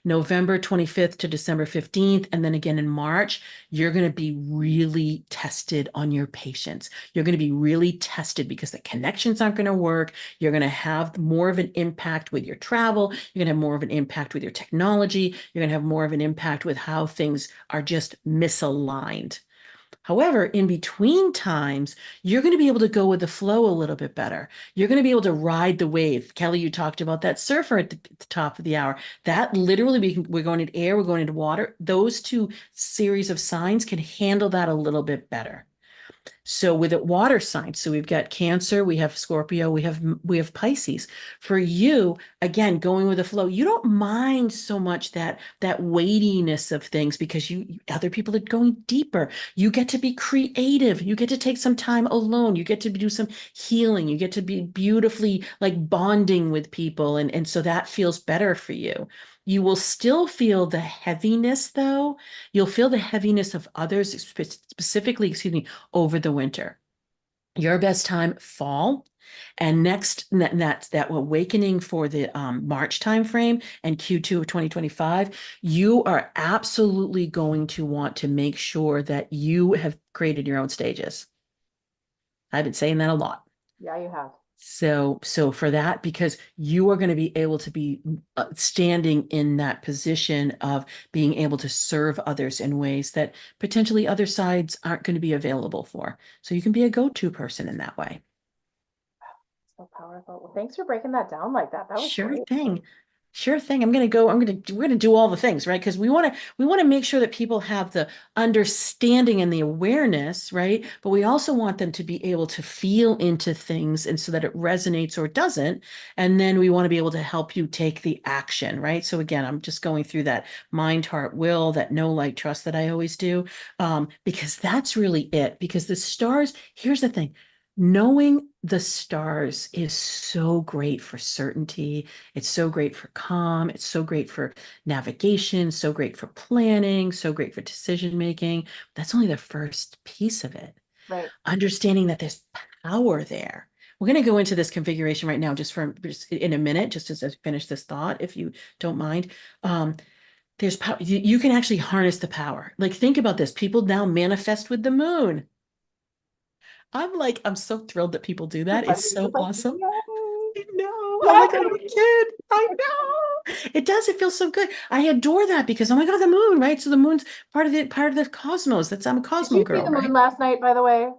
November 25th to December 15th. And then again in March, you're going to be really tested on your patience. You're going to be really tested because the connections aren't going to work. You're going to have more of an impact with your travel. You're going to have more of an impact with your technology. You're going to have more of an impact with how things are just misaligned. However, in between times, you're going to be able to go with the flow a little bit better. You're going to be able to ride the wave. Kelly, you talked about that surfer at the top of the hour. That literally, we're going into air, we're going into water. Those two series of signs can handle that a little bit better. So with it water signs, so we've got Cancer, we have Scorpio, we have Pisces. For you, again, going with the flow, you don't mind so much that weightiness of things because other people are going deeper. You get to be creative. You get to take some time alone. You get to do some healing. You get to be beautifully like bonding with people, and so that feels better for you. You will still feel the heaviness though. You'll feel the heaviness of others, specifically, excuse me, over the winter. Your best time, fall. And next, that's that awakening for the March timeframe and Q2 of 2025. You are absolutely going to want to make sure that you have created your own stages. I've been saying that a lot. Yeah, you have. So for that, because you are going to be able to be standing in that position of being able to serve others in ways that potentially other sides aren't going to be available for. So you can be a go-to person in that way. So powerful. Well, thanks for breaking that down like that. That was Sure great. thing. Sure thing. We're gonna do all the things, right? Because we want to make sure that people have the understanding and the awareness, right? But we also want them to be able to feel into things and so that it resonates or doesn't. And then we want to be able to help you take the action, right? So again, I'm just going through that mind, heart, will, that know, like, trust that I always do. Because that's really it. Because the stars, here's the thing. Knowing the stars is so great for certainty. It's so great for calm. It's so great for navigation, so great for planning, so great for decision making. That's only the first piece of it. Right. Understanding that there's power there. We're going to go into this configuration right now, just in a minute, just as I finish this thought, if you don't mind. Um, there's power. You can actually harness the power. Like, think about this. People now manifest with the moon. I'm so thrilled that people do You're that. funny. It's You're so just like, awesome. yay. I know. I'm Yeah. like, I'm a kid. I know. It does. It feels so good. I adore that because, oh my God, the moon, right? So the moon's part of the cosmos. I'm a Did Cosmo you see girl, the moon right? last night, by the way?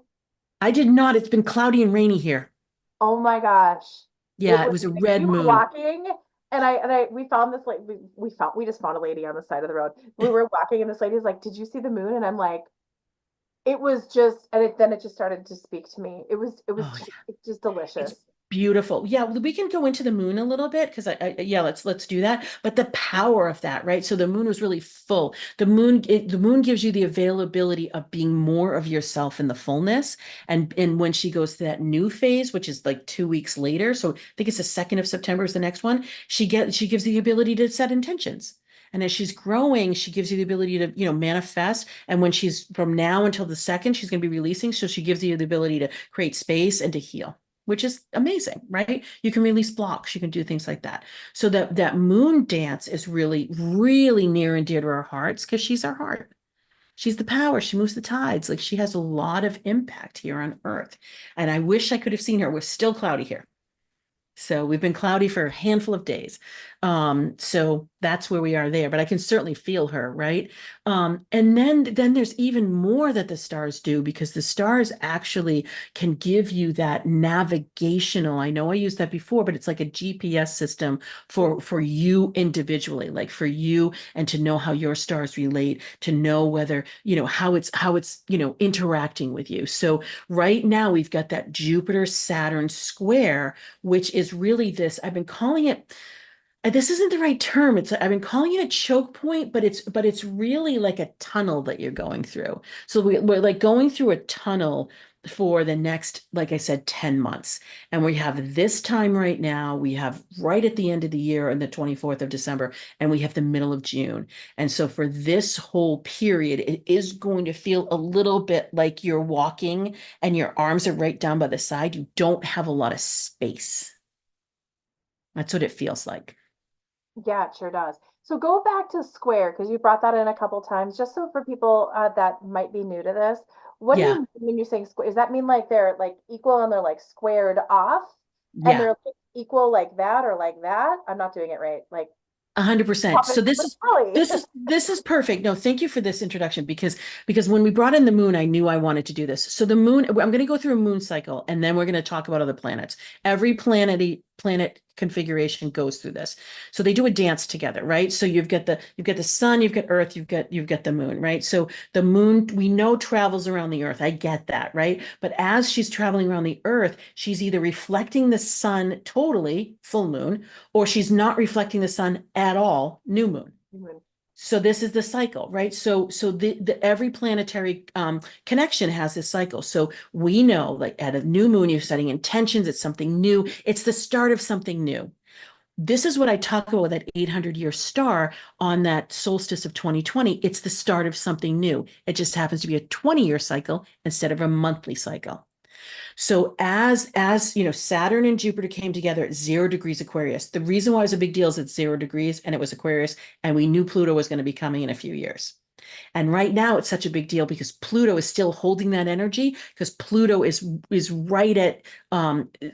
I did not. It's been cloudy and rainy here. Oh my gosh. It Yeah, it was was a like we red were moon. walking and I we found this like we just found a lady on the side of the road. We were walking and this lady was like, "Did you see the moon?" And I'm like, it was just and then it just started to speak to me. It was Oh, just it's delicious. beautiful. Yeah, well, we can go into the moon a little bit because yeah, let's do that. But the power of that, right? So the moon was really full. The moon gives you the availability of being more of yourself in the fullness. And when she goes to that new phase, which is like 2 weeks later, so I think it's the 2nd of September is the next one, she gives the ability to set intentions. And as she's growing, she gives you the ability to, manifest. And when she's from now until the 2nd, she's going to be releasing. So she gives you the ability to create space and to heal, which is amazing, right? You can release blocks, you can do things like that. So that moon dance is really, really near and dear to our hearts because she's our heart. She's the power. She moves the tides. Like, she has a lot of impact here on Earth. And I wish I could have seen her. We're still cloudy here. So we've been cloudy for a handful of days. So that's where we are there, but I can certainly feel her, right? And then there's even more that the stars do because the stars actually can give you that navigational. I know I used that before, but it's like a GPS system Yeah. for you individually, like for you, and to know how your stars relate, to know whether, how it's, interacting with you. So right now we've got that Jupiter Saturn square, which is really this. I've been calling it, this isn't the right term. I've been calling it a choke point, but it's really like a tunnel that you're going through. So we're like going through a tunnel for the next, like I said, 10 months. And we have this time right now, we have right at the end of the year on the 24th of December, and we have the middle of June. And so for this whole period, it is going to feel a little bit like you're walking and your arms are right down by the side. You don't have a lot of space. That's what it feels like. Yeah, it sure does. So go back to square because you brought that in a couple times. Just so for people that might be new to this, what do you Yeah. mean when you're saying square? Does that mean like they're like equal and they're like squared off and Yeah. they're like equal like that or like that? I'm not doing it right. Like 100%. pop it So this is really. this is this is perfect. No, thank you for this introduction because when we brought in the moon, I knew I wanted to do this. So the moon, I'm going to go through a moon cycle and then we're going to talk about other planets. Every planet configuration goes through this. So they do a dance together, right? So you've got the sun, you've got Earth, you've got the moon, right? So the moon we know travels around the Earth. I get that, right? But as she's traveling around the Earth, she's either reflecting the sun totally, full moon, or she's not reflecting the sun at all, new moon. Mhm. So this is the cycle, right? So the every planetary connection has this cycle. So we know, like, at a new moon, you're setting intentions. It's something new. It's the start of something new. This is what I talk about with that 800-year star on that solstice of 2020. It's the start of something new. It just happens to be a 20-year cycle instead of a monthly cycle. So as Saturn and Jupiter came together at 0 degrees Aquarius. The reason why it was a big deal is it's 0 degrees and it was Aquarius, and we knew Pluto was going to be coming in a few years. And right now it's such a big deal because Pluto is still holding that energy, because Pluto is right at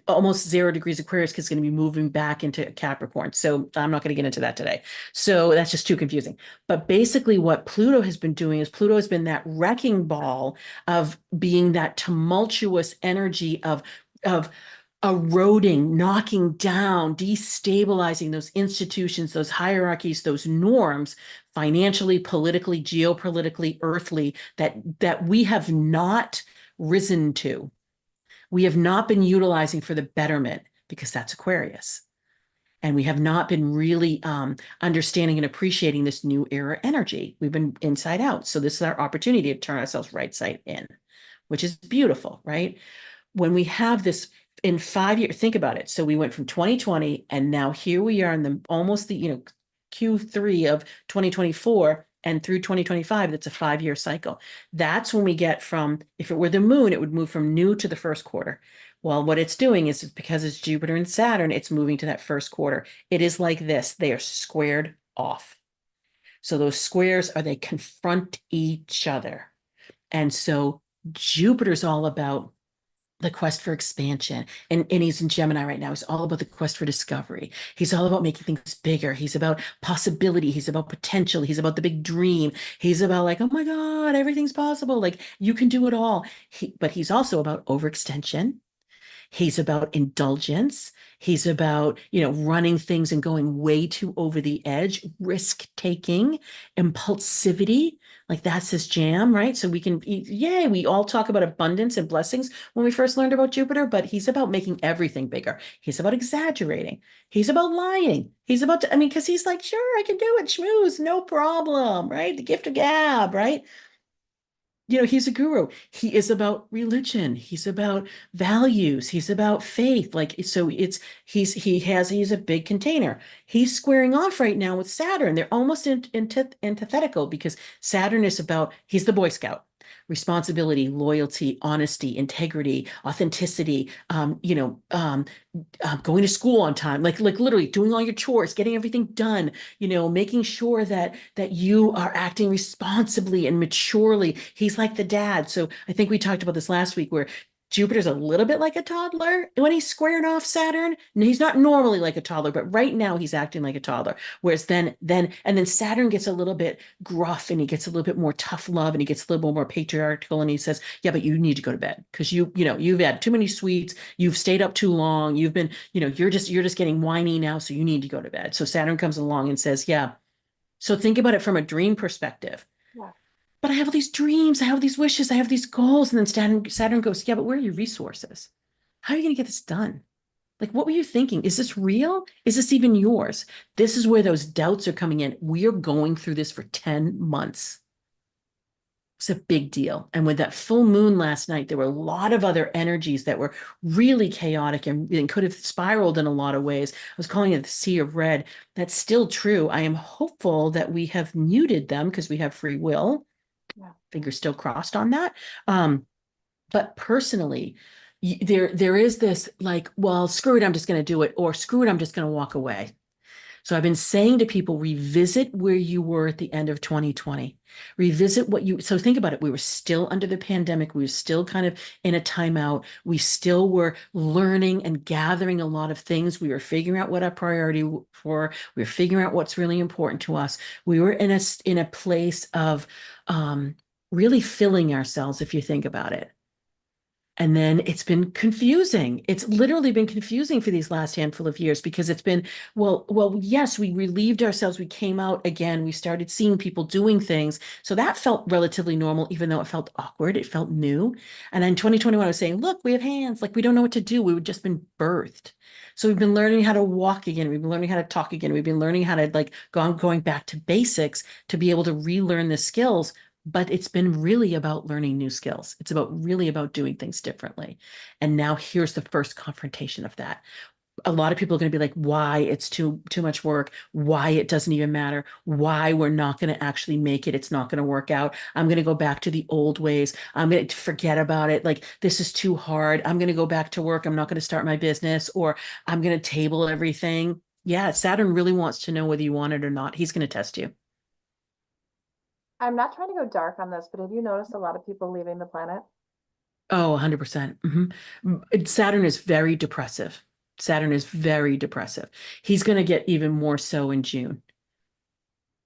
almost 0 degrees Aquarius, because it's going to be moving back into Capricorn. So I'm not going to get into that today. So that's just too confusing. But basically what Pluto has been doing is Pluto has been that wrecking ball of being that tumultuous energy of eroding, knocking down, destabilizing those institutions, those hierarchies, those norms, financially, politically, geopolitically, earthly, that we have not risen to. We have not been utilizing for the betterment, because that's Aquarius. And we have not been really understanding and appreciating this new era energy. We've been inside out. So this is our opportunity to turn ourselves right side in, which is beautiful, right? When we have this in 5 years, think about it. So we went from 2020, and now here we are in the almost the Q3 of 2024 and through 2025. That's a 5 year cycle. That's when we get from, if it were the moon, it would move from new to the first quarter. Well, what it's doing is, because it's Jupiter and Saturn, it's moving to that first quarter. It is like this: they are squared off. So those squares are, they confront each other. And so Jupiter's all about the quest for expansion. And he's in Gemini right now. He's all about the quest for discovery. He's all about making things bigger. He's about possibility. He's about potential. He's about the big dream. He's about like, oh my God, everything's possible. Like you can do it all. But he's also about overextension. He's about indulgence. He's about, running things and going way too over the edge, risk taking, impulsivity. Like that's his jam, right? So we can, yay, we all talk about abundance and blessings when we first learned about Jupiter, but he's about making everything bigger. He's about exaggerating. He's about lying. He's about to, because he's like, sure, I can do it, schmooze, no problem, right? The gift of gab, right? He's a guru. He is about religion. He's about values. He's about faith. Like, so he's a big container. He's squaring off right now with Saturn. They're almost antithetical, because Saturn is about, he's the Boy Scout. Responsibility, loyalty, honesty, integrity, authenticity, going to school on time, like literally doing all your chores, getting everything done, making sure that you are acting responsibly and maturely. He's like the dad. So I think we talked about this last week, where Jupiter's a little bit like a toddler when he's squaring off Saturn. And he's not normally like a toddler, but right now he's acting like a toddler. Whereas then Saturn gets a little bit gruff, and he gets a little bit more tough love, and he gets a little more patriarchal, and he says, yeah, but you need to go to bed, because you've had too many sweets, you've stayed up too long, you've been, you're just getting whiny now, so you need to go to bed. So Saturn comes along and says, yeah. So think about it from a dream perspective. Yeah. But I have all these dreams, I have these wishes, I have these goals. And then Saturn goes, yeah, but where are your resources? How are you going to get this done? Like, what were you thinking? Is this real? Is this even yours? This is where those doubts are coming in. We are going through this for 10 months. It's a big deal. And with that full moon last night, there were a lot of other energies that were really chaotic and could have spiraled in a lot of ways. I was calling it the sea of red. That's still true. I am hopeful that we have muted them, because we have free will. Yeah. Fingers still crossed on that. But personally, there is this like, well, screw it, I'm just going to do it, or screw it, I'm just going to walk away. So I've been saying to people, revisit where you were at the end of 2020. Revisit so think about it. We were still under the pandemic. We were still kind of in a timeout. We still were learning and gathering a lot of things. We were figuring out what our priority for. We were figuring out what's really important to us. We were in a place of really filling ourselves, if you think about it. And then it's been confusing. It's literally been confusing for these last handful of years, because it's been, well, yes, we relieved ourselves. We came out again. We started seeing people doing things. So that felt relatively normal, even though it felt awkward. It felt new. And in 2021, I was saying, look, we have hands. Like, we don't know what to do. We've just been birthed. So we've been learning how to walk again. We've been learning how to talk again. We've been learning how to going back to basics to be able to relearn the skills. But it's been really about learning new skills. It's really about doing things differently. And now here's the first confrontation of that. A lot of people are going to be like, why it's too much work, why it doesn't even matter, why we're not going to actually make it, it's not going to work out. I'm going to go back to the old ways. I'm going to forget about it. Like this is too hard. I'm going to go back to work. I'm not going to start my business, or I'm going to table everything. Yeah, Saturn really wants to know whether you want it or not. He's going to test you. I'm not trying to go dark on this, but have you noticed a lot of people leaving the planet? Oh, 100%. Saturn is very depressive. Saturn is very depressive. He's going to get even more so in June.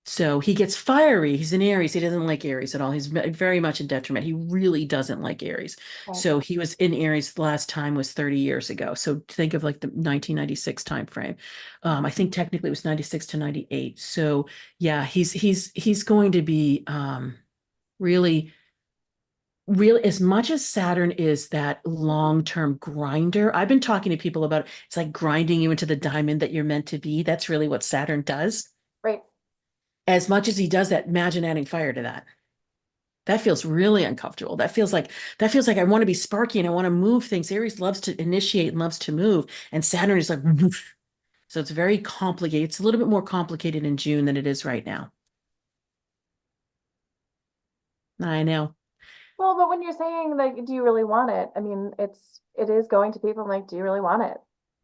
So he gets fiery. He's in Aries. He doesn't like Aries at all. He's very much a detriment. He really doesn't like Aries. Right. So he was in Aries the last time was 30 years ago. So think of like the 1996 time frame. I think technically it was 96 to 98. So yeah, he's going to be really really, as much as Saturn is that long-term grinder. I've been talking to people about it's like grinding you into the diamond that you're meant to be. That's really what Saturn does. Right. As much as he does that, imagine adding fire to that. That feels really uncomfortable. That feels like I want to be sparky and I want to move things. Aries loves to initiate and loves to move, and Saturn is like woof. So it's very complicated. It's a little bit more complicated in June than it is right now. I know. Well, but when you're saying like, do you really want it? I mean, it is going to people like, do you really want it?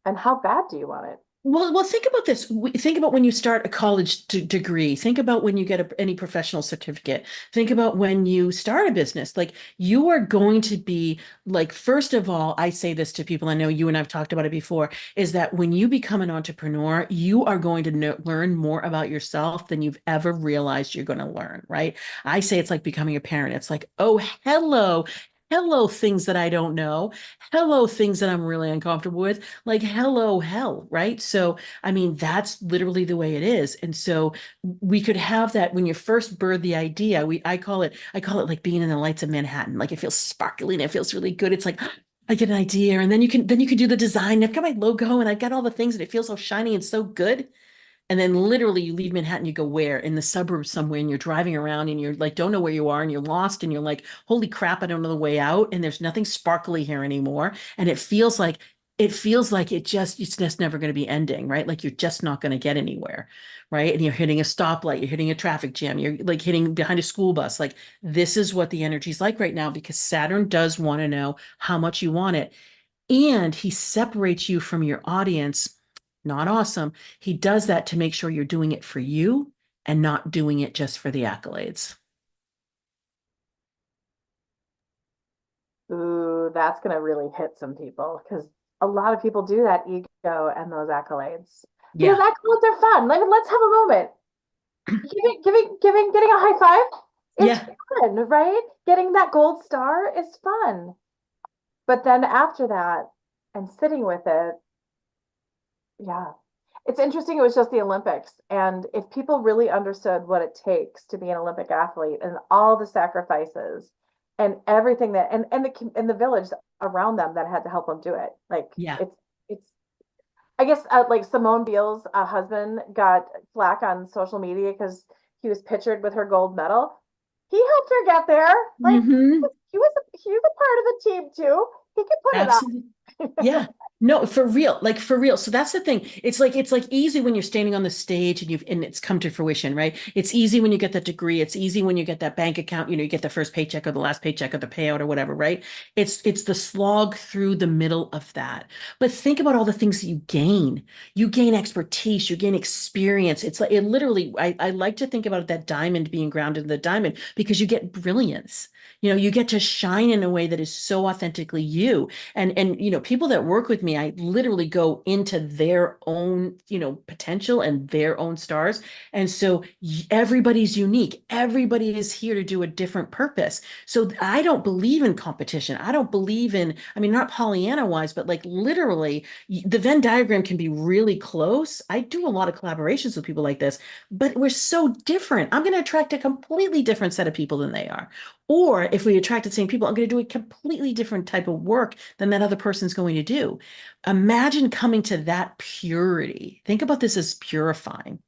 And how bad do you want it? Well, think about this. Think about when you start a college degree. Think about when you get any professional certificate. Think about when you start a business. Like you are going to be like, first of all, I say this to people. I know you and I've talked about it before, is that when you become an entrepreneur, you are going to learn more about yourself than you've ever realized you're going to learn, right? I say it's like becoming a parent. It's like, oh, hello. Hello, things that I don't know. Hello, things that I'm really uncomfortable with, like hello hell, right? So I mean that's literally the way it is. And so we could have that when you first birth the idea. I call it like being in the lights of Manhattan. Like it feels sparkly and it feels really good. It's like I get an idea, and then you can do the design. I've got my logo and I've got all the things, and it feels so shiny and so good. And then literally you leave Manhattan, you go where? In the suburbs somewhere, and you're driving around and you're like, don't know where you are, and you're lost, and you're like, holy crap, I don't know the way out. And there's nothing sparkly here anymore. And it feels like it's just never going to be ending, right? Like you're just not going to get anywhere, right? And you're hitting a stoplight, you're hitting a traffic jam, you're like hitting behind a school bus. Like this is what the energy's like right now, because Saturn does want to know how much you want it. And he separates you from your audience. Not awesome. He does that to make sure you're doing it for you and not doing it just for the accolades. Ooh, that's gonna really hit some people because a lot of people do that ego and those accolades. Because Yeah. accolades are fun. Like, let's have a moment. Getting a high five is Yeah. fun, right? Getting that gold star is fun. But then after that, and sitting with it, yeah. It's interesting. It was just the Olympics. And if people really understood what it takes to be an Olympic athlete and all the sacrifices and everything that, and the village around them that had to help them do it, like Yeah. it's, I guess like Simone Biles' husband got flack on social media because he was pictured with her gold medal. He helped her get there. Like Hmm. he was a part of the team too. He could put Absolutely. it Yeah. on. No, for real. Like for real. So that's the thing. It's like easy when you're standing on the stage and it's come to fruition, right? It's easy when you get that degree. It's easy when you get that bank account, you get the first paycheck or the last paycheck or the payout or whatever, right? It's the slog through the middle of that. But think about all the things that you gain. You gain expertise, you gain experience. It's like it literally, I like to think about that diamond being grounded in the diamond because you get brilliance. You get to shine in a way that is so authentically you. And people that work with me, I literally go into their own potential and their own stars. And so everybody's unique. Everybody is here to do a different purpose. So I don't believe in competition. I don't believe in, I mean, not Pollyanna wise, but like literally the Venn diagram can be really close. I do a lot of collaborations with people like this, but we're so different. I'm going to attract a completely different set of people than they are. Or if we attract the same people, I'm going to do a completely different type of work than that other person's going to do. Imagine coming to that purity. Think about this as purifying.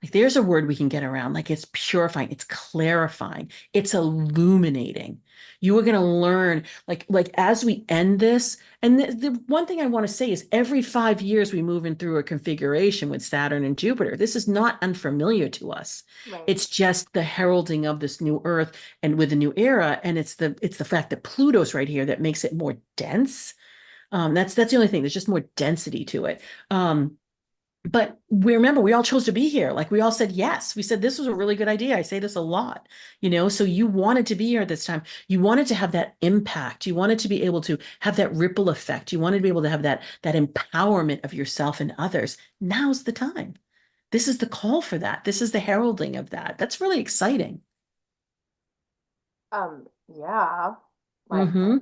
Like there's a word we can get around. Like it's purifying, it's clarifying, it's illuminating. You are going to learn, like as we end this, and the one thing I want to say is every 5 years we move in through a configuration with Saturn and Jupiter. This is not unfamiliar to us. Right. It's just the heralding of this new Earth and with the new era, and it's the fact that Pluto's right here that makes it more dense. That's the only thing. There's just more density to it. But we remember we all chose to be here. Like we all said yes. We said this was a really good idea. I say this a lot, so you wanted to be here this time. You wanted to have that impact. You wanted to be able to have that ripple effect. You wanted to be able to have that empowerment of yourself and others. Now's the time. This is the call for that. This is the heralding of that. That's really exciting. Yeah. Like, Mm-hmm.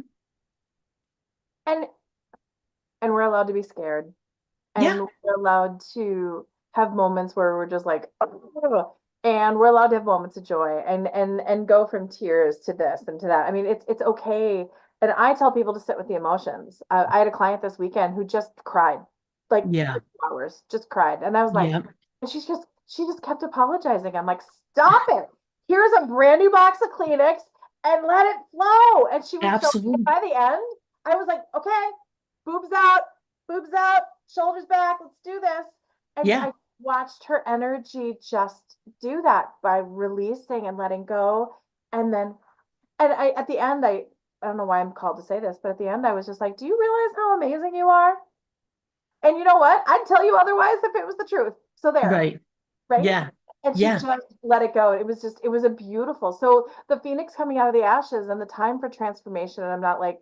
and we're allowed to be scared, Yeah. and we're allowed to have moments where we're just like, "Ugh," and we're allowed to have moments of joy and go from tears to this and to that. I mean, it's okay. And I tell people to sit with the emotions. I had a client this weekend who just cried, like Yeah. 2 hours, just cried, and I was like, Yeah. and she just kept apologizing. I'm like, stop it. Here's a brand new box of Kleenex and let it flow. And she was so, Absolutely. by the end, I was like, okay, boobs out, boobs out, shoulders back, let's do this. And Yeah. I watched her energy just do that by releasing and letting go. And then, and I, at the end, I don't know why I'm called to say this, but at the end, I was just like, do you realize how amazing you are? And you know what? I'd tell you otherwise if it was the truth. So there, Right. right? Yeah. And she Yeah. just let it go. It was a beautiful. So the phoenix coming out of the ashes and the time for transformation. And I'm not like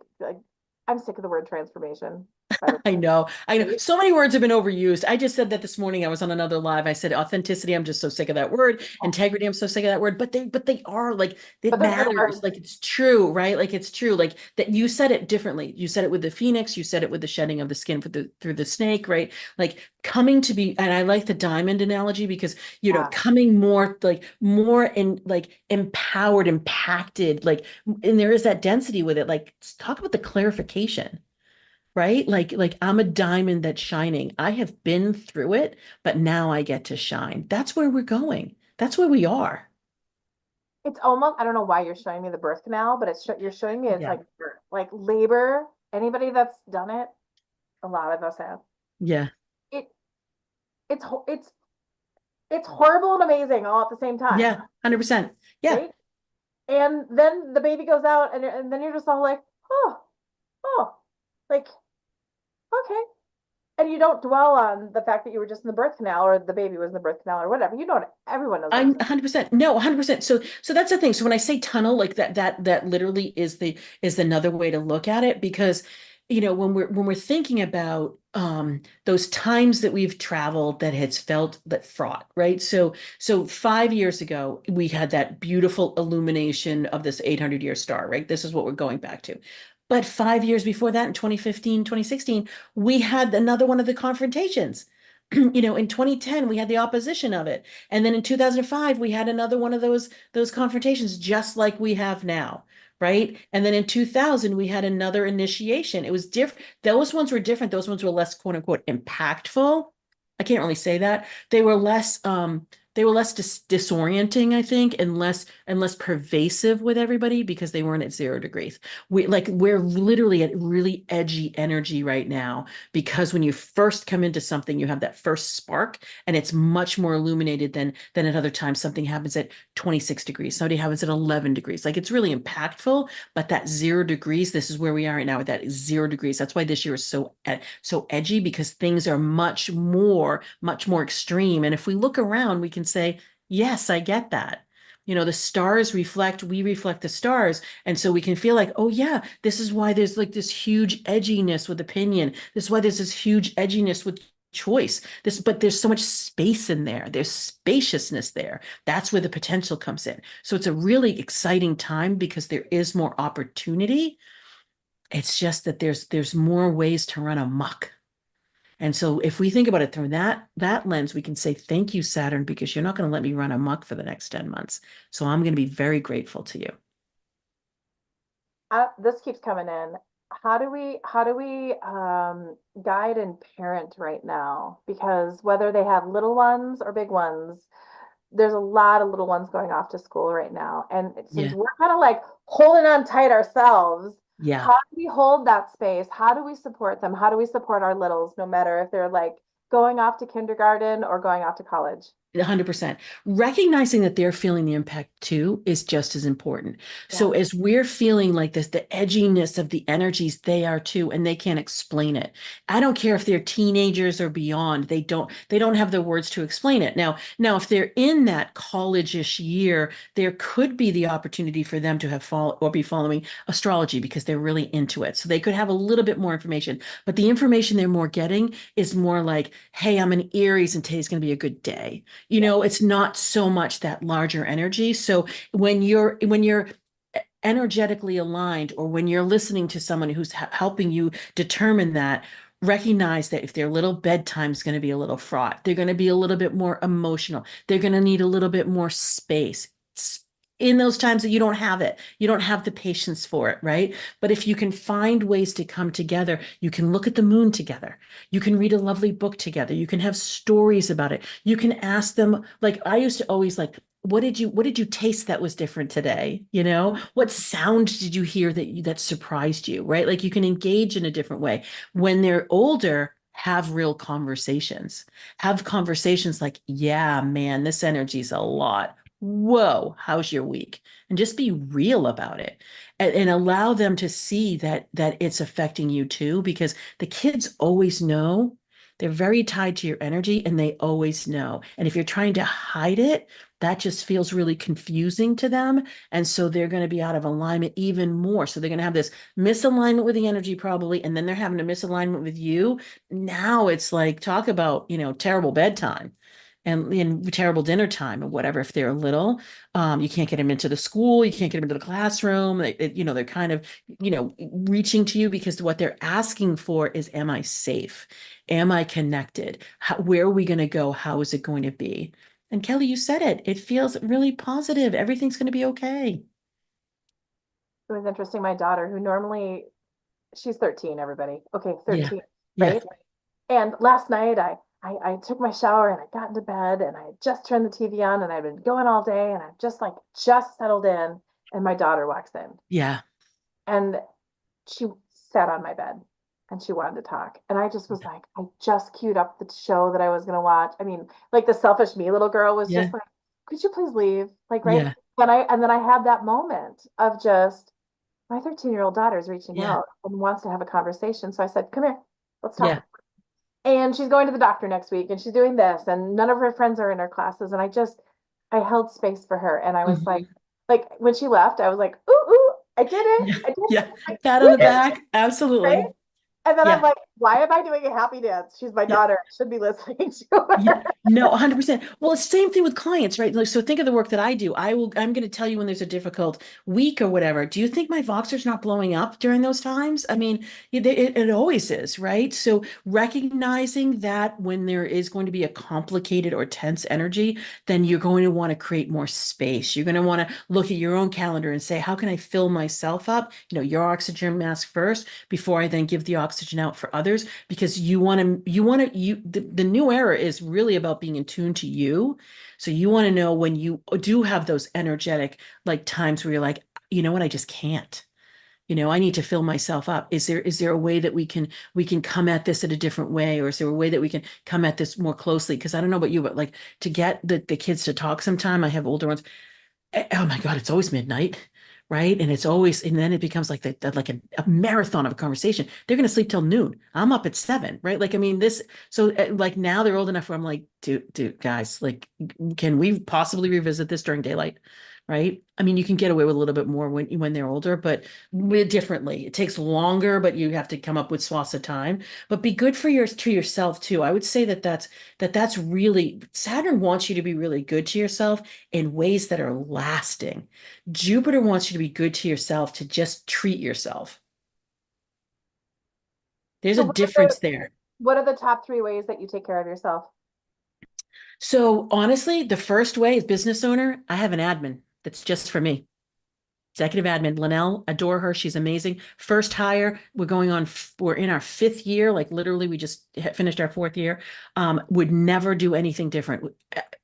I'm sick of the word transformation, by the I know. I know. way. So many words have been overused. I just said that this morning. I was on another live. I said authenticity. I'm just so sick of that word. Integrity. I'm so sick of that word. But they are like it But they're good matters. words. Like it's true, right? Like it's true. Like that you said it differently. You said it with the phoenix. You said it with the shedding of the skin for the through the snake, right? Like coming to be. And I like the diamond analogy because Yeah. coming more in like empowered, impacted. Like and there is that density with it. Like talk about the clarification, right? Like I'm a diamond that's shining. I have been through it, but now I get to shine. That's where we're going. That's where we are. It's almost, I don't know why you're showing me the birth canal, but you're showing me it's Yeah. like labor. Anybody that's done it, a lot of us have. Yeah. It it's ho- it's it's horrible and amazing all at the same time, Yeah. 100%. Yeah. right? And then the baby goes out, and then you're just all like, oh, oh, like, okay. And you don't dwell on the fact that you were just in the birth canal or the baby was in the birth canal or whatever. You know what? Everyone knows what I'm I'm saying. 100%. No, 100%. So that's the thing. So when I say tunnel, like that literally is another way to look at it because when we're thinking about those times that we've traveled that has felt that fraught, right? So 5 years ago we had that beautiful illumination of this 800-year star, right? This is what we're going back to. But 5 years before that in 2015, 2016, we had another one of the confrontations. In 2010 we had the opposition of it, and then in 2005 we had another one of those confrontations just like we have now, right? And then in 2000 we had another initiation. It was different. Those ones were different. Those ones were less quote unquote impactful. I can't really say that. They were less disorienting, I think, and less pervasive with everybody because they weren't at 0 degrees. We're literally at really edgy energy right now because when you first come into something, you have that first spark, and it's much more illuminated than at other times. Something happens at 26 degrees, somebody happens at 11 degrees. Like it's really impactful, but that 0 degrees, this is where we are right now at that 0 degrees. That's why this year is so edgy because things are much more extreme. And if we look around, we can say, yes, I get that. The stars reflect, we reflect the stars. And so we can feel like, oh, yeah, this is why there's like this huge edginess with opinion. This is why there's this huge edginess with choice. But there's so much space in there. There's spaciousness there. That's where the potential comes in. So it's a really exciting time because there is more opportunity. It's just that there's more ways to run amok. And so if we think about it through that lens, we can say, thank you, Saturn, because you're not going to let me run amok for the next 10 months. So I'm going to be very grateful to you. This keeps coming in. how do we guide and parent right now? Because whether they have little ones or big ones, there's a lot of little ones going off to school right now. And since Yeah. we're kind of like holding on tight ourselves, Yeah. how do we hold that space? How do we support them? How do we support our littles, no matter if they're like going off to kindergarten or going off to college? 100%. Recognizing that they're feeling the impact too is just as important. So Yeah. as we're feeling like this, the edginess of the energies, they are too, and they can't explain it. I don't care if they're teenagers or beyond. They don't have the words to explain it. Now, if they're in that college-ish year, there could be the opportunity for them to have follow or be following astrology because they're really into it. So they could have a little bit more information, but the information they're more getting is more like, hey, I'm an Aries and today's going to be a good day. Yeah. It's not so much that larger energy. So when you're energetically aligned, or when you're listening to someone who's helping you determine that, recognize that if their little bedtime is going to be a little fraught, they're going to be a little bit more emotional, they're going to need a little bit more space in those times that you don't have it, you don't have the patience for it, right? But if you can find ways to come together, you can look at the moon together, you can read a lovely book together, you can have stories about it, you can ask them, like I used to always like, what did you taste that was different today? What sound did you hear that surprised you, right? Like you can engage in a different way. When they're older, have real conversations. Have conversations like, yeah, man, this energy's a lot. Whoa, how's your week? And just be real about it, and allow them to see that it's affecting you too, because the kids always know. They're very tied to your energy and they always know. And if you're trying to hide it, that just feels really confusing to them. And so they're going to be out of alignment even more. So they're going to have this misalignment with the energy probably, and then they're having a misalignment with you. Now it's like, talk about, terrible bedtime and terrible dinner time or whatever. If they're little, you can't get them into the school, you can't get them into the classroom. They're kind of, reaching to you because what they're asking for is, am I safe? Am I connected? Where are we going to go? How is it going to be? And Kelly, you said it. It feels really positive. Everything's going to be okay. It was interesting. My daughter, who normally she's 13, everybody. Okay, Yeah. 13, Yeah. right? And last night I took my shower and I got into bed and I had just turned the TV on and I've been going all day and I've just settled in and my daughter walks in Yeah. and she sat on my bed and she wanted to talk. And I just was like, I just queued up the show that I was gonna watch. I mean, like the selfish me little girl was Yeah. just like, could you please leave? Like, right. Yeah. And then I had that moment of just my 13-year-old daughter is reaching Yeah. out and wants to have a conversation. So I said, come here, let's Yeah. talk. And she's going to the doctor next week and she's doing this and none of her friends are in her classes. And I held space for her. And I was Mhm. like when she left, I was like, ooh, ooh, I did it. Yeah. I did it. Yeah. Like, Pat on we the did back. it, right? Absolutely. And then I'm Yeah. like, why am I doing a happy dance? She's my Yeah. daughter. I should be listening to Yeah, her. no, 100%. Well, it's the same thing with clients, right? Like, so think of the work that I do. I'm going to tell you when there's a difficult week or whatever. Do you think my Voxer's not blowing up during those times? I mean, it always is, right? So recognizing that when there is going to be a complicated or tense energy, then you're going to want to create more space. You're going to want to look at your own calendar and say, how can I fill myself up? Your oxygen mask first before I then give the oxygen out for others, because the new era is really about being in tune to you. So you want to know when you do have those energetic like times where you're like, you know what, I just can't. I need to fill myself up. Is there a way that we can come at this in a different way, or is there a way that we can come at this more closely? Because I don't know about you, but like to get the kids to talk sometime, I have older ones. Oh my God, it's always midnight, right? And then it becomes like like a marathon of a conversation. They're going to sleep till noon. I'm up at 7, right? Like, I mean, so like now they're old enough where I'm like, dude, guys, like, can we possibly revisit this during daylight? Right? I mean, you can get away with a little bit more when they're older, but differently. It takes longer, but you have to come up with swaths of time. But be good to yourself too. I would say that's really Saturn wants you to be really good to yourself in ways that are lasting. Jupiter wants you to be good to yourself, to just treat yourself. There's So a difference there. what are the top three ways that you take care of yourself? So honestly, the first way is business owner, I have an admin that's just for me. executive admin. Linnell, adore her. She's amazing. First hire. We're in our 5th year. Like literally, we just finished our 4th year. Would never do anything different.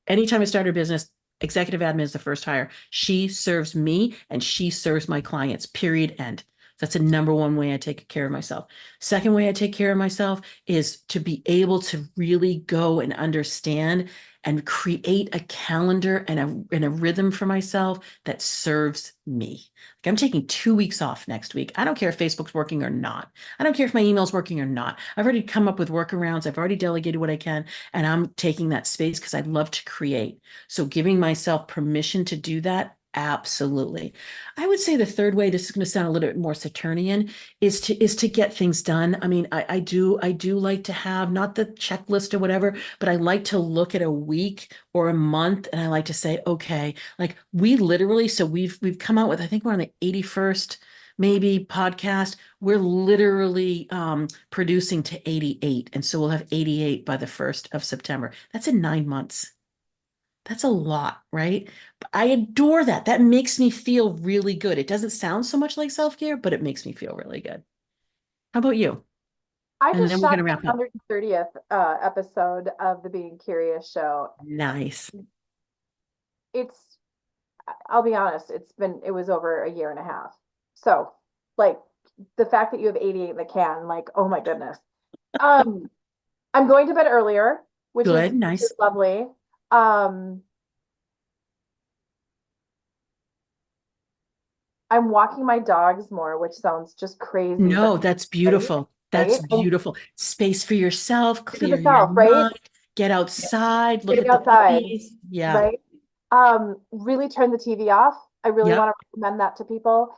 Anytime I start a business, executive admin is the first hire. She serves me and she serves my clients, period, end. That's the number one way I take care of myself. Second way I take care of myself is to be able to really go and understand and create a calendar and a rhythm for myself that serves me. Like I'm taking 2 weeks off next week. I don't care if Facebook's working or not. I don't care if my email's working or not. I've already come up with workarounds. I've already delegated what I can, and I'm taking that space because I love to create. So giving myself permission to do that, absolutely. I would say the third way, this is going to sound a little bit more Saturnian, is to get things done. I mean, I do like to have not the checklist or whatever, but I like to look at a week or a month and I like to say, okay, like we literally, so we've come out with, I think we're on the 81st maybe podcast. We're literally producing to 88. And so we'll have 88 by the 1st of September. That's in 9 months. That's a lot, right? I adore that. That makes me feel really good. It doesn't sound so much like self-care, but it makes me feel really good. How about you? I And just then we're shot going to the wrap up. 130th episode of the Being Curious show. Nice. It's, I'll be honest, it was over a year and a half. So, like, the fact that you have 88 in the can, like, oh my goodness. Um, I'm going to bed earlier, Good. which is Nice. lovely. Um, I'm walking my dogs more, which sounds just crazy, but No, that's right, beautiful. That's right? And beautiful. Space for yourself, for clear your myself, right? mind, get outside, look Getting at the outside, puppies. Yeah. right? Really turn the TV off. I really want Yep. to recommend that to people.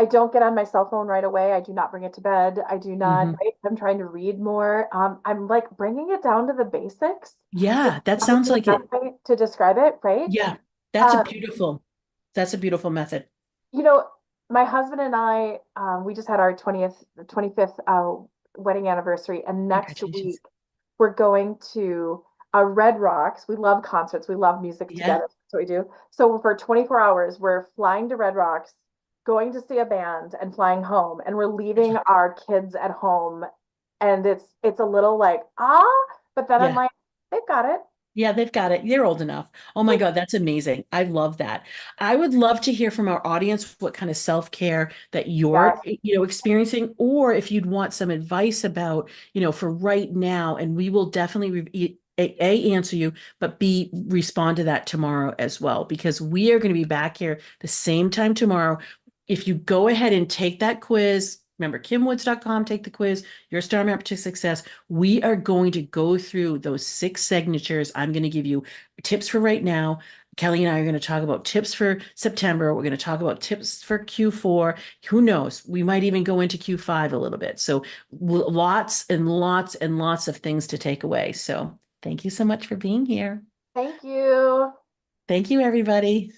I don't get on my cell phone right away. I do not bring it to bed. I do not, Hmm. right? I'm trying to read more. I'm like bringing it down to the basics. Is Yeah, that sounds probably the like it. best way to describe it, right? Yeah, that's a Um, beautiful, that's a beautiful method. you know, my husband and I, we just had our 25th wedding anniversary, and next Congratulations. week we're going to Red Rocks. We love concerts, we love music Yeah. together. That's what we do. So for 24 hours, we're flying to Red Rocks, going to see a band, and flying home, and we're leaving our kids at home. And it's a little like, but then I'm Yeah. like, they've got it. Yeah, they've got it. They're old enough. Oh my God, that's amazing. I love that. I would love to hear from our audience what kind of self-care that you're, Yes. experiencing, or if you'd want some advice about, for right now, and we will definitely answer you, but B, respond to that tomorrow as well, because we are going to be back here the same time tomorrow. If you go ahead and take that quiz, remember kimwoods.com, take the quiz, your star map to success. We are going to go through those 6 signatures. I'm going to give you tips for right now. Kelly and I are going to talk about tips for September. We're going to talk about tips for Q4. Who knows? We might even go into Q5 a little bit. So lots and lots and lots of things to take away. So thank you so much for being here. Thank you. Thank you, everybody.